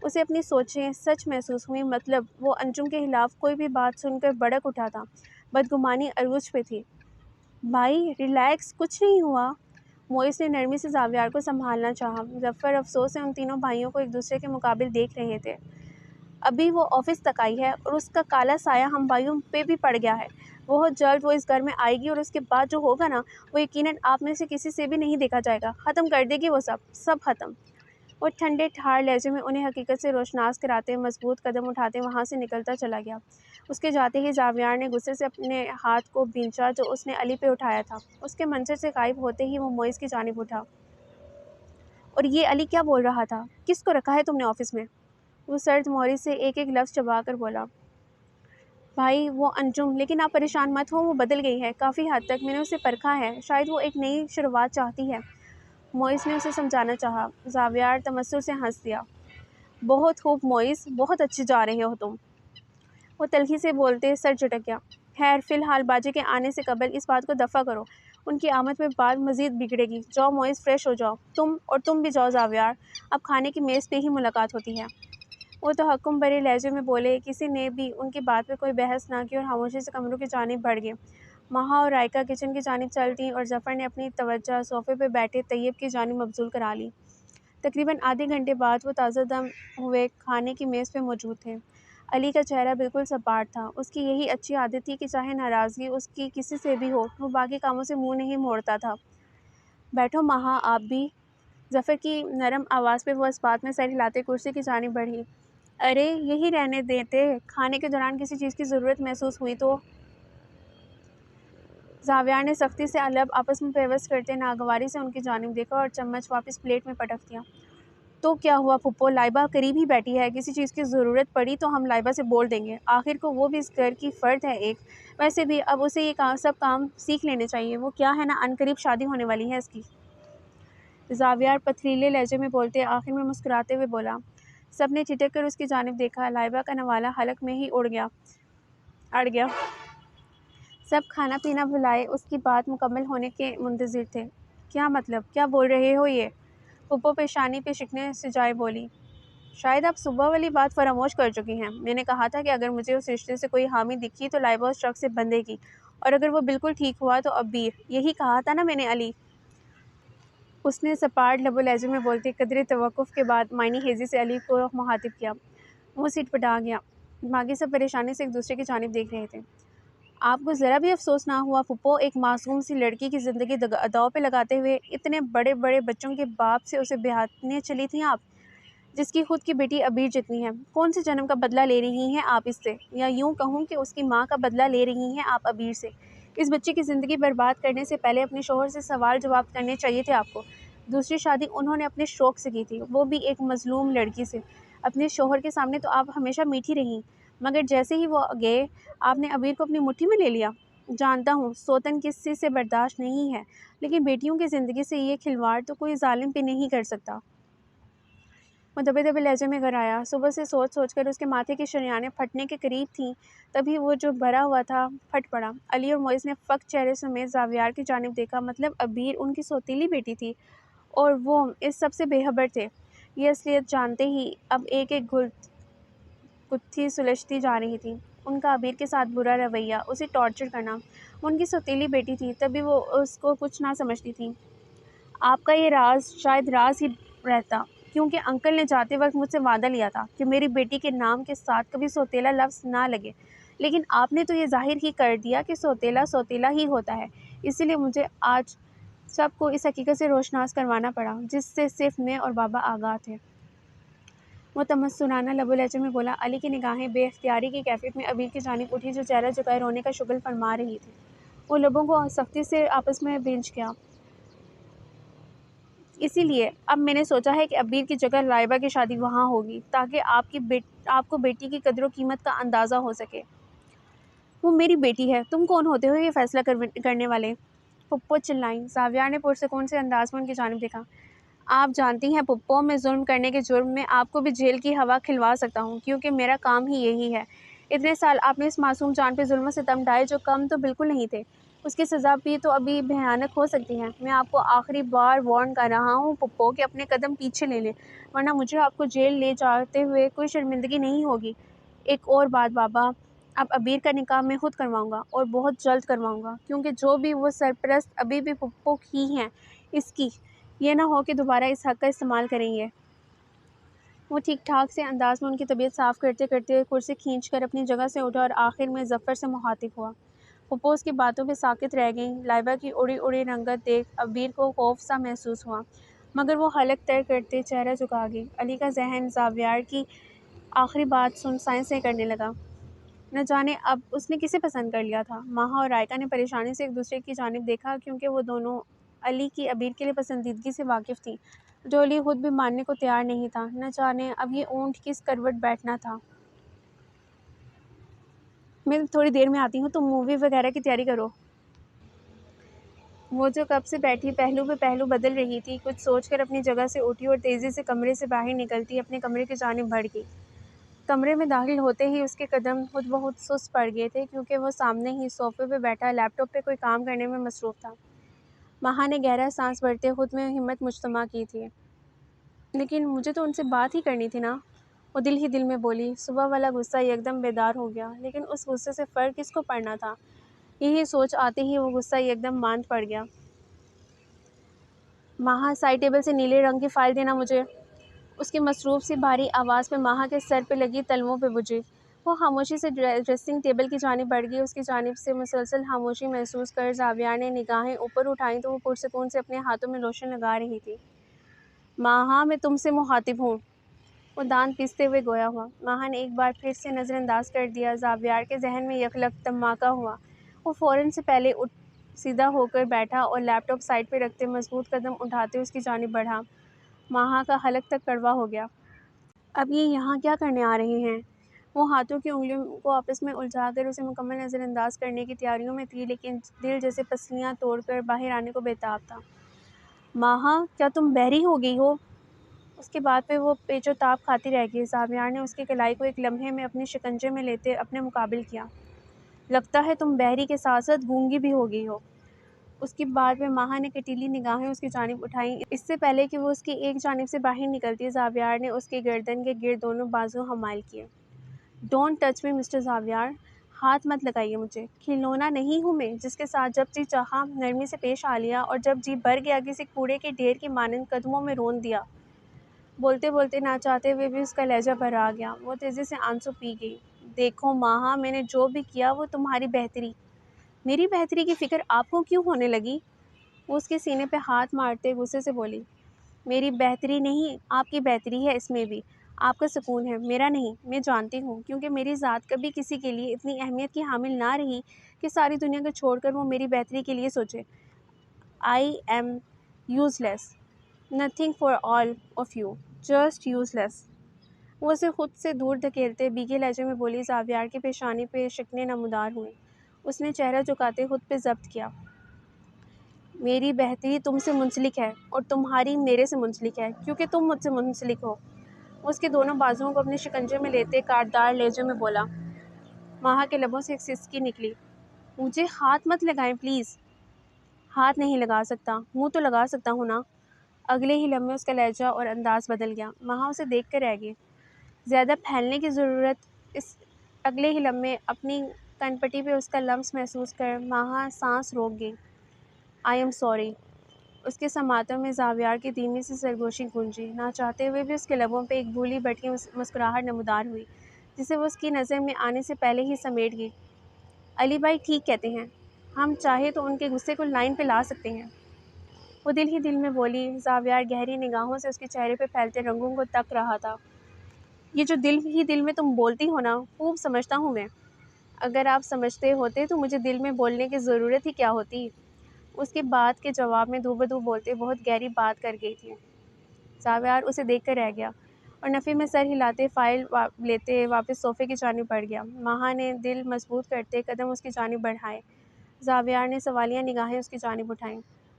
اسے اپنی سوچیں سچ محسوس ہوئیں، مطلب وہ انجم کے خلاف کوئی بھی بات سن کر بھڑک اٹھا تھا۔ بدگمانی عروج پہ تھی۔ بھائی ریلیکس، کچھ نہیں ہوا۔ معیز نے نرمی سے زاویار کو سنبھالنا چاہا۔ ظفر افسوس سے ان تینوں بھائیوں کو ایک دوسرے کے مقابل دیکھ رہے تھے۔ ابھی وہ آفس تک آئی ہے اور اس کا کالا سایہ ہم بھائیوں پہ بھی پڑ گیا ہے۔ بہت جلد وہ اس گھر میں آئے گی اور اس کے بعد جو ہوگا نا، وہ یقیناً آپ میں سے کسی سے بھی نہیں دیکھا جائے گا۔ ختم کر دے گی وہ سب ختم۔ وہ ٹھنڈے ٹھار لہجے میں انہیں حقیقت سے روشناس کراتے مضبوط قدم اٹھاتے وہاں سے نکلتا چلا گیا۔ اس کے جاتے ہی زاویار نے غصے سے اپنے ہاتھ کو بھینچا جو اس نے علی پہ اٹھایا تھا۔ اس کے منظر سے غائب ہوتے ہی وہ معیز کی جانب اٹھا۔ اور یہ علی کیا بول رہا تھا؟ کس کو رکھا ہے تم نے آفس میں؟ وہ سرد مہری سے ایک ایک لفظ چبا کر بولا۔ بھائی وہ انجم، لیکن آپ پریشان مت ہو، وہ بدل گئی ہے کافی حد تک، میں نے اسے پرکھا ہے، شاید وہ ایک نئی شروعات چاہتی ہے۔ معیز نے اسے سمجھانا چاہا۔ زاویار تمسخر سے ہنس دیا۔ بہت خوب معیز، بہت اچھے جا رہے ہو تم۔ وہ تلخی سے بولتے سر جھٹک گیا۔ خیر فی الحال باجی کے آنے سے قبل اس بات کو دفع کرو، ان کی آمد پہ بات مزید بگڑے گی۔ جاؤ معیز، فریش ہو جاؤ، تم بھی جاؤ زاویار، اب کھانے کی میز پہ ہی ملاقات ہوتی ہے۔ وہ تحکم بھرے لہجے میں بولے۔ کسی نے بھی ان کی بات پہ کوئی بحث نہ کی اور خاموشی سے کمروں کی جانب بڑھ گئے۔ ماہا اور رائکا کچن کی جانب چل دیں اور ظفر نے اپنی توجہ صوفے پہ بیٹھے طیب کی جانب مبذول کرا لی۔ تقریباً آدھے گھنٹے بعد وہ تازہ دم ہوئے کھانے کی میز پہ موجود تھے۔ علی کا چہرہ بالکل سپاٹ تھا۔ اس کی یہی اچھی عادت تھی کہ چاہے ناراضگی اس کی کسی سے بھی ہو، وہ باقی کاموں سے منہ نہیں موڑتا تھا۔ بیٹھو ماہا آپ بھی۔ ظفر کی نرم آواز پہ وہ اس بات میں سر ہلاتے کرسی کی جانب بڑھی۔ ارے یہی رہنے دیتے، کھانے کے دوران کسی چیز کی ضرورت محسوس ہوئی تو۔ زاویار نے سختی سے لب آپس میں پیوست کرتے ناگواری سے ان کی جانب دیکھا اور چمچ واپس پلیٹ میں پٹک دیا۔ تو کیا ہوا پھپھو، لائبہ قریب ہی بیٹھی ہے، کسی چیز کی ضرورت پڑی تو ہم لائبہ سے بول دیں گے، آخر کو وہ بھی اس گھر کی فرد ہے ایک۔ ویسے بھی اب اسے یہ سب کام سیکھ لینے چاہیے، وہ کیا ہے نا عنقریب شادی ہونے والی ہے اس کی۔ زاویار پتھریلے لہجے میں بولتے آخر میں مسکراتے ہوئے بولا۔ سب نے ٹھٹک کر اس کی جانب دیکھا۔ لائبہ کا نوالہ حلق میں ہی اڑ گیا۔ سب کھانا پینا بھلائے اس کی بات مکمل ہونے کے منتظر تھے۔ کیا مطلب، کیا بول رہے ہو یہ؟ پھپھو پیشانی پہ شکنے سجائے بولی۔ شاید آپ صبح والی بات فراموش کر چکی ہیں، میں نے کہا تھا کہ اگر مجھے اس رشتے سے کوئی حامی دکھی تو لائبہ اس شخص سے بندھے گی، اور اگر وہ بالکل ٹھیک ہوا تو ابیر، یہی کہا تھا نا میں نے علی؟ اس نے سپاٹ لب و لہجے میں بولتے قدرے توقف کے بعد معنی خیزی سے علی کو مخاطب کیا۔ وہ سٹپٹا گیا۔ باقی سب پریشانی سے ایک دوسرے کی جانب دیکھ رہے تھے۔ آپ کو ذرا بھی افسوس نہ ہوا پھپھو، ایک معصوم سی لڑکی کی زندگی داؤ پہ لگاتے ہوئے اتنے بڑے بڑے بچوں کے باپ سے اسے بیاہنے چلی تھیں آپ، جس کی خود کی بیٹی ابیر جتنی ہے؟ کون سے جنم کا بدلہ لے رہی ہیں آپ اس سے، یا یوں کہوں کہ اس کی ماں کا بدلہ لے رہی ہیں آپ ابیر سے؟ اس بچے کی زندگی برباد کرنے سے پہلے اپنے شوہر سے سوال جواب کرنے چاہیے تھے آپ کو۔ دوسری شادی انہوں نے اپنے شوق سے کی تھی، وہ بھی ایک مظلوم لڑکی سے۔ اپنے شوہر کے سامنے تو آپ ہمیشہ میٹھی رہیں، مگر جیسے ہی وہ گئے آپ نے ابیر کو اپنی مٹھی میں لے لیا۔ جانتا ہوں سوتن کسی سے برداشت نہیں ہے، لیکن بیٹیوں کی زندگی سے یہ کھلواڑ تو کوئی ظالم بھی نہیں کر سکتا۔ وہ دبے دبے لہجے میں گھرایا۔ صبح سے سوچ سوچ کر اس کے ماتھے کی شریانیں پھٹنے کے قریب تھیں، تبھی وہ جو بھرا ہوا تھا پھٹ پڑا۔ علی اور معیز نے فقط چہرے سمیت زاویار کی جانب دیکھا۔ مطلب ابیر ان کی سوتیلی بیٹی تھی اور وہ اس سب سے بے خبر تھے۔ یہ اصلیت جانتے ہی اب ایک ایک گتھی سلجھتی جا رہی تھی۔ ان کا عبیر کے ساتھ برا رویہ، اسے ٹارچر کرنا۔ وہ ان کی سوتیلی بیٹی تھی، تبھی وہ اس کو کچھ نہ سمجھتی تھی۔ آپ کا یہ راز شاید راز ہی رہتا، کیونکہ انکل نے جاتے وقت مجھ سے وعدہ لیا تھا کہ میری بیٹی کے نام کے ساتھ کبھی سوتیلا لفظ نہ لگے، لیکن آپ نے تو یہ ظاہر ہی کر دیا کہ سوتیلا سوتیلا ہی ہوتا ہے، اسی لیے مجھے آج سب کو اس حقیقت سے روشناس کروانا پڑا جس سے صرف میں اور بابا آگاہ تھے۔ وہ تمسکنانہ لب و لہجے میں بولا۔ علی کی نگاہیں بے اختیاری کی کیفیت میں عبیر کی جانب اٹھی جو چہرہ جھکائے رونے کا شغل فرما رہی تھی۔ وہ لبوں کو سختی سے آپس میں بھینچ گیا۔ اسی لیے اب میں نے سوچا ہے کہ عبیر کی جگہ لائبہ کی شادی وہاں ہوگی تاکہ آپ کو بیٹی کی قدر و قیمت کا اندازہ ہو سکے۔ وہ میری بیٹی ہے، تم کون ہوتے ہو یہ فیصلہ کرنے والے؟ پپو چلائیں۔ زاویار نے پرسکون سے انداز میں ان کی جانب دیکھا۔ آپ جانتی ہیں پپو، میں ظلم کرنے کے جرم میں آپ کو بھی جیل کی ہوا کھلوا سکتا ہوں، کیونکہ میرا کام ہی یہی ہے۔ اتنے سال آپ نے اس معصوم جان پہ ظلم و ستم ڈھائے جو کم تو بالکل نہیں تھے، اس کی سزا بھی تو ابھی بھیانک ہو سکتی ہے۔ میں آپ کو آخری بار وارن کر رہا ہوں پپو کہ اپنے قدم پیچھے لے لیں، ورنہ مجھے آپ کو جیل لے جاتے ہوئے کوئی شرمندگی نہیں ہوگی۔ ایک اور بات بابا، اب عبیر کا نکاح میں خود کرواؤں گا اور بہت جلد کرواؤں گا، کیونکہ جو بھی وہ سرپرست ابھی بھی پپو ہی ہیں اس کی، یہ نہ ہو کہ دوبارہ اس حق کا استعمال کریں گے۔ وہ ٹھیک ٹھاک سے انداز میں ان کی طبیعت صاف کرتے کرتے کرسی کھینچ کر اپنی جگہ سے اٹھا اور آخر میں ظفر سے مخاطب ہوا۔ پپو اس کی باتوں پہ ساکت رہ گئیں۔ لائبہ کی اڑی اڑی رنگت دیکھ عبیر کو خوف سا محسوس ہوا، مگر وہ حلق تر کرتے چہرہ جھکا گئی۔ علی کا ذہن زاویار کی آخری بات سن سائیں کرنے لگا۔ نہ جانے اب اس نے کسے پسند کر لیا تھا۔ ماہا اور رائکا نے پریشانی سے ایک دوسرے کی جانب دیکھا، کیونکہ وہ دونوں علی کی عبیر کے لیے پسندیدگی سے واقف تھیں، جو علی خود بھی ماننے کو تیار نہیں تھا۔ نہ جانے اب یہ اونٹ کس کروٹ بیٹھنا تھا۔ میں تھوڑی دیر میں آتی ہوں، تم مووی وغیرہ کی تیاری کرو۔ وہ جو کب سے بیٹھی پہلو پہ پہلو بدل رہی تھی، کچھ سوچ کر اپنی جگہ سے اٹھی اور تیزی سے کمرے سے باہر نکلتی اپنے کمرے کی جانب بڑھ گئی۔ کمرے میں داخل ہوتے ہی اس کے قدم خود بخود سست پڑ گئے تھے، کیونکہ وہ سامنے ہی صوفے پہ بیٹھا لیپ ٹاپ پہ کوئی کام کرنے میں مصروف تھا۔ ماہا نے گہرا سانس بھرتے خود میں ہمت مجتمع کی تھی۔ لیکن مجھے تو ان سے بات ہی کرنی تھی نا، وہ دل ہی دل میں بولی۔ صبح والا غصہ یکدم بیدار ہو گیا، لیکن اس غصے سے فرق کس کو پڑنا تھا؟ یہی سوچ آتے ہی وہ غصہ یکدم ماند پڑ گیا۔ ماہا، سائڈ ٹیبل سے نیلے رنگ کی فائل دینا مجھے۔ اس کی مصروف سی بھاری آواز پہ ماہا کے سر پہ لگی تلووں پہ بجھی۔ وہ خاموشی سے ڈریسنگ ٹیبل کی جانب بڑھ گئی۔ اس کی جانب سے مسلسل خاموشی محسوس کر زاویار نے نگاہیں اوپر اٹھائیں تو وہ پرسکون سے اپنے ہاتھوں میں لوشن لگا رہی تھی۔ ماہا، میں تم سے مخاطب ہوں، وہ دانت پیستے ہوئے گویا ہوا۔ ماہا نے ایک بار پھر سے نظر انداز کر دیا۔ زاویار کے ذہن میں یکلخت دھماکہ ہوا۔ وہ فوراً سے پہلے سیدھا ہو کر بیٹھا اور لیپ ٹاپ سائڈ پہ رکھتے مضبوط قدم اٹھاتے اس کی جانب بڑھا۔ ماہا کا حلق تک کڑوا ہو گیا۔ اب یہ یہاں کیا کرنے آ رہے ہیں؟ وہ ہاتھوں کی انگلیوں کو آپس میں الجھا کر اسے مکمل نظر انداز کرنے کی تیاریوں میں تھی، لیکن دل جیسے پسلیاں توڑ کر باہر آنے کو بےتاب تھا۔ ماہا، کیا تم بحری ہو گئی ہو؟ اس کے بعد پہ وہ پیچ و تاب کھاتی رہ گئی۔ زاویار نے اس کی کلائی کو ایک لمحے میں اپنے شکنجے میں لیتے اپنے مقابل کیا۔ لگتا ہے تم بحری کے ساتھ ساتھ گونگی بھی ہو گئی ہو۔ اس کے بعد پہ ماہا نے کٹیلی نگاہیں اس کی جانب اٹھائیں۔ اس سے پہلے کہ وہ اس کی ایک جانب سے باہر نکلتی، زاویار نے اس کی گردن کے گرد دونوں بازو حمائل کیے۔ ڈونٹ ٹچ می مسٹر زاویار، ہاتھ مت لگائیے مجھے، کھلونا نہیں ہوں میں جس کے ساتھ جب جی چاہا نرمی سے پیش آ لیا اور جب جی بھر گیا کسی کوڑے کے ڈھیر کی مانند قدموں میں رون دیا۔ بولتے بولتے نہ چاہتے ہوئے بھی اس کا لہجہ بھرا گیا۔ وہ تیزی سے آنسو پی گئی۔ دیکھو ماہا، میں نے جو بھی کیا وہ تمہاری بہتری۔ میری بہتری کی فکر آپ کو کیوں ہونے لگی؟ وہ اس کے سینے پہ ہاتھ مارتے غصے سے بولی۔ میری بہتری نہیں، آپ کی بہتری ہے اس میں بھی، آپ کا سکون ہے، میرا نہیں، میں جانتی ہوں، کیونکہ میری ذات کبھی کسی کے لیے اتنی اہمیت کی حامل نہ رہی کہ ساری دنیا کو چھوڑ کر وہ میری بہتری کے لیے سوچے۔ I am useless, nothing for all of you, just useless. وہ اسے خود سے دور دھکیلتے بھیگے لہجے میں بولی۔ زاویار کی پیشانی پہ شکنیں نمودار ہوئیں۔ اس نے چہرہ جھکاتے خود پہ ضبط کیا۔ میری بہتری تم سے منسلک ہے اور تمہاری میرے سے منسلک ہے، کیونکہ تم مجھ سے منسلک ہو۔ وہ اس کے دونوں بازوؤں کو اپنے شکنجے میں لیتے کاٹدار لہجے میں بولا۔ ماہا کے لبوں سے ایک سسکی نکلی۔ مجھے ہاتھ مت لگائیں پلیز۔ ہاتھ نہیں لگا سکتا، منہ تو لگا سکتا ہوں نا۔ اگلے ہی لمحے اس کا لہجہ اور انداز بدل گیا۔ ماہا اسے دیکھ کر رہ گئی۔ زیادہ پھیلنے کی ضرورت اس اگلے ہی لمحے اپنی کنپٹی پہ اس کا لمس محسوس کر ماہا سانس روک گئی۔ I am sorry. اس کے سماعتوں میں زاویار کی دھیمی سی سرگوشی گونجی۔ نہ چاہتے ہوئے بھی اس کے لبوں پہ ایک بھولی بھٹکی مسکراہٹ نمودار ہوئی، جسے وہ اس کی نظر میں آنے سے پہلے ہی سمیٹ گئی۔ علی بھائی ٹھیک کہتے ہیں، ہم چاہے تو ان کے غصے کو لائن پہ لا سکتے ہیں، وہ دل ہی دل میں بولی۔ زاویار گہری نگاہوں سے اس کے چہرے پہ پھیلتے رنگوں کو تک رہا تھا۔ یہ جو دل ہی دل میں تم بولتی ہو نا، خوب سمجھتا ہوں میں۔ اگر آپ سمجھتے ہوتے تو مجھے دل میں بولنے کی ضرورت ہی کیا ہوتی؟ اس کی بات کے جواب میں دو بدو بولتے بہت گہری بات کر گئی تھی۔ زاویار اسے دیکھ کر رہ گیا اور نفی میں سر ہلاتے فائل لیتے واپس صوفے کی جانب بڑھ گیا۔ ماہا نے دل مضبوط کرتے قدم اس کی جانب بڑھائے۔ زاویار نے سوالیہ نگاہیں اس کی جانب اٹھائیں۔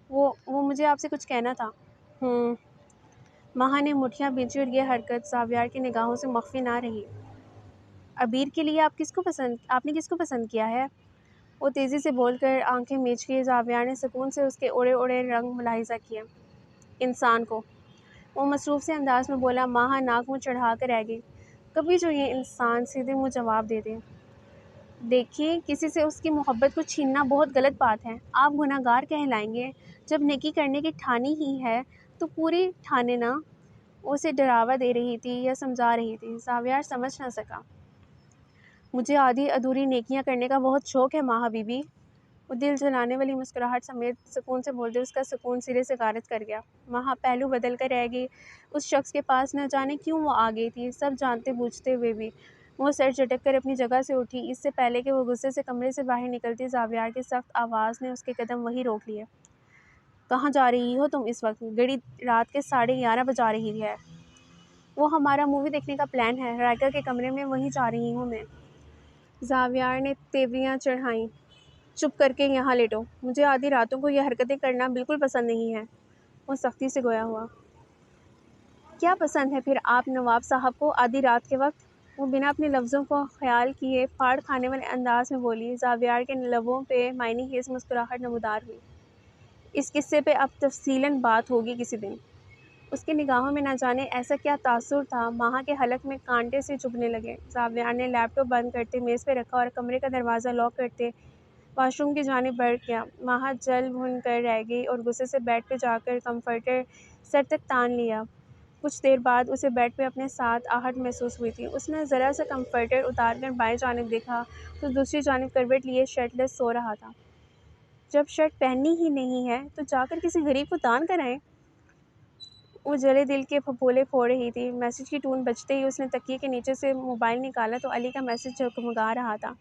وہ مجھے آپ سے کچھ کہنا تھا۔ ماہا نے مٹھیاں بھینچی اور یہ حرکت زاویار کی نگاہوں سے مخفی نہ رہی۔ عبیر کے لیے آپ نے کس کو پسند کیا ہے؟ وہ تیزی سے بول کر آنکھیں میچ گئی۔ زاویار نے سکون سے اس کے اڑے اڑے رنگ ملاحظہ کیے۔ انسان کو، وہ مصروف سے انداز میں بولا۔ ماہا ناک منہ چڑھا کر رہ گئی۔ کبھی جو یہ انسان سیدھے منہ جواب دے دے۔ دیکھیے، کسی سے اس کی محبت کو چھیننا بہت غلط بات ہے، آپ گناہ گار کہلائیں گے۔ جب نیکی کرنے کی ٹھانی ہی ہے تو پوری ٹھانے نا۔ وہ اسے ڈراوا دے رہی تھی یا سمجھا رہی تھی، زاویار سمجھ نہ سکا۔ مجھے آدھی ادھوری نیکیاں کرنے کا بہت شوق ہے ماہا بی بی، وہ دل جلانے والی مسکراہٹ سمیت سکون سے بولتے اس کا سکون سرے سے غارت کر گیا۔ ماہا پہلو بدل کر رہ گئی۔ اس شخص کے پاس نہ جانے کیوں وہ آ گئی تھی، سب جانتے بوجھتے ہوئے بھی۔ وہ سر جھٹک کر اپنی جگہ سے اٹھی۔ اس سے پہلے کہ وہ غصے سے کمرے سے باہر نکلتی، زاویار کی سخت آواز نے اس کے قدم وہیں روک لیے۔ کہاں جا رہی ہو تم اس وقت؟ گھڑی رات کے 11:30 بجا رہی ہے۔ وہ ہمارا مووی دیکھنے کا پلان ہے، رائکا کے کمرے میں، وہیں جا رہی ہوں میں۔ زاویار نے تیوریاں چڑھائیں۔ چپ کر کے یہاں لیٹو، مجھے آدھی راتوں کو یہ حرکتیں کرنا بالکل پسند نہیں ہے۔ وہ سختی سے گویا ہوا۔ کیا پسند ہے پھر آپ نواب صاحب کو آدھی رات کے وقت؟ وہ بنا اپنے لفظوں کو خیال کیے پھاڑ کھانے والے انداز میں بولی۔ زاویار کے لبوں پہ معنی خیز مسکراہٹ نمودار ہوئی۔ اس قصے پہ اب تفصیلاً بات ہوگی کسی دن۔ اس کی نگاہوں میں نہ جانے ایسا کیا تاثر تھا، ماہا کے حلق میں کانٹے سے چبھنے لگے۔ زاویار نے لیپ ٹاپ بند کرتے میز پہ رکھا اور کمرے کا دروازہ لاک کرتے واش روم کی جانب بڑھ گیا۔ ماہا جل بھن کر رہ گئی اور غصے سے بیڈ پہ جا کر کمفرٹر سر تک تان لیا۔ کچھ دیر بعد اسے بیڈ پہ اپنے ساتھ آہٹ محسوس ہوئی تھی۔ اس نے ذرا سا کمفرٹر اتار کر بائیں جانب دیکھا تو دوسری جانب کروٹ لیے شرٹ لیس سو رہا تھا۔ جب شرٹ پہننی ہی نہیں ہے تو جا کر کسی غریب کو دان کرائیں۔ وہ جلے دل کے پھپھولے پھوڑ رہی تھی۔ میسج کی ٹون بجتے ہی اس نے تکیے کے نیچے سے موبائل نکالا تو علی کا میسج جگمگا رہا تھا۔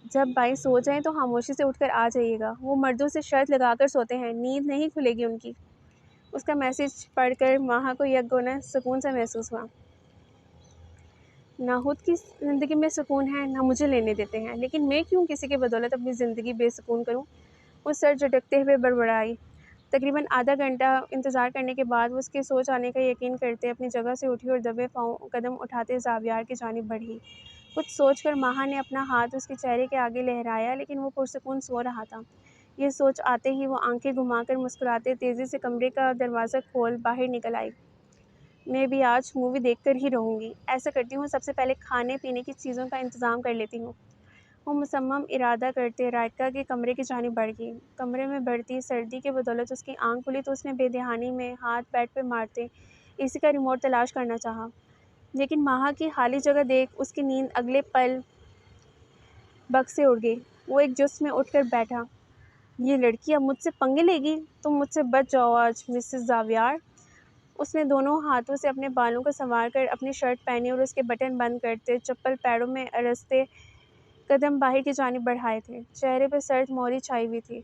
جب بھائی سو جائیں تو خاموشی سے اٹھ کر آ جائیے گا، وہ مردوں سے شرط لگا کر سوتے ہیں، نیند نہیں کھلے گی ان کی۔ اس کا میسج پڑھ کر ماہا کو یکگونا سکون سا محسوس ہوا۔ نہ خود کی زندگی میں سکون ہے نہ مجھے لینے دیتے ہیں، لیکن میں کیوں کسی کے بدولت اپنی زندگی بے سکون کروں؟ وہ سر جھٹکتے ہوئے بڑبڑائی۔ تقریباً آدھا گھنٹہ انتظار کرنے کے بعد وہ اس کے سو جانے کا یقین کرتے اپنی جگہ سے اٹھی اور دبے پاؤں قدم اٹھاتے زاویار کی جانب بڑھی۔ کچھ سوچ کر ماہا نے اپنا ہاتھ اس کے چہرے کے آگے لہرایا، لیکن وہ پرسکون سو رہا تھا۔ یہ سوچ آتے ہی وہ آنکھیں گھما کر مسکراتے تیزی سے کمرے کا دروازہ کھول باہر نکل آئی۔ میں بھی آج مووی دیکھ کر ہی رہوں گی، ایسا کرتی ہوں سب سے پہلے کھانے پینے کی چیزوں کا انتظام کر لیتی ہوں۔ وہ مصمم ارادہ کرتے رائکا کے کمرے کی جانب بڑھ گئی۔ کمرے میں بڑھتی سردی کے بدولت اس کی آنکھ کھلی تو اس نے بے دہانی میں ہاتھ بیڈ پہ مارتے اے سی کا ریموٹ تلاش کرنا چاہا، لیکن ماہا کی خالی جگہ دیکھ اس کی نیند اگلے پل بگ سے اڑ گئی۔ وہ ایک جست میں اٹھ کر بیٹھا۔ یہ لڑکی اب مجھ سے پنگے لے گی؟ تم مجھ سے بچ جاؤ آج مسز زاویار۔ اس نے دونوں ہاتھوں سے اپنے بالوں کو سنوار کر اپنی شرٹ پہنی اور اس کے بٹن بند کرتے چپل پیروں میں ارستے قدم باہر کی جانب بڑھائے تھے۔ چہرے پہ سرد مہری چھائی ہوئی تھی۔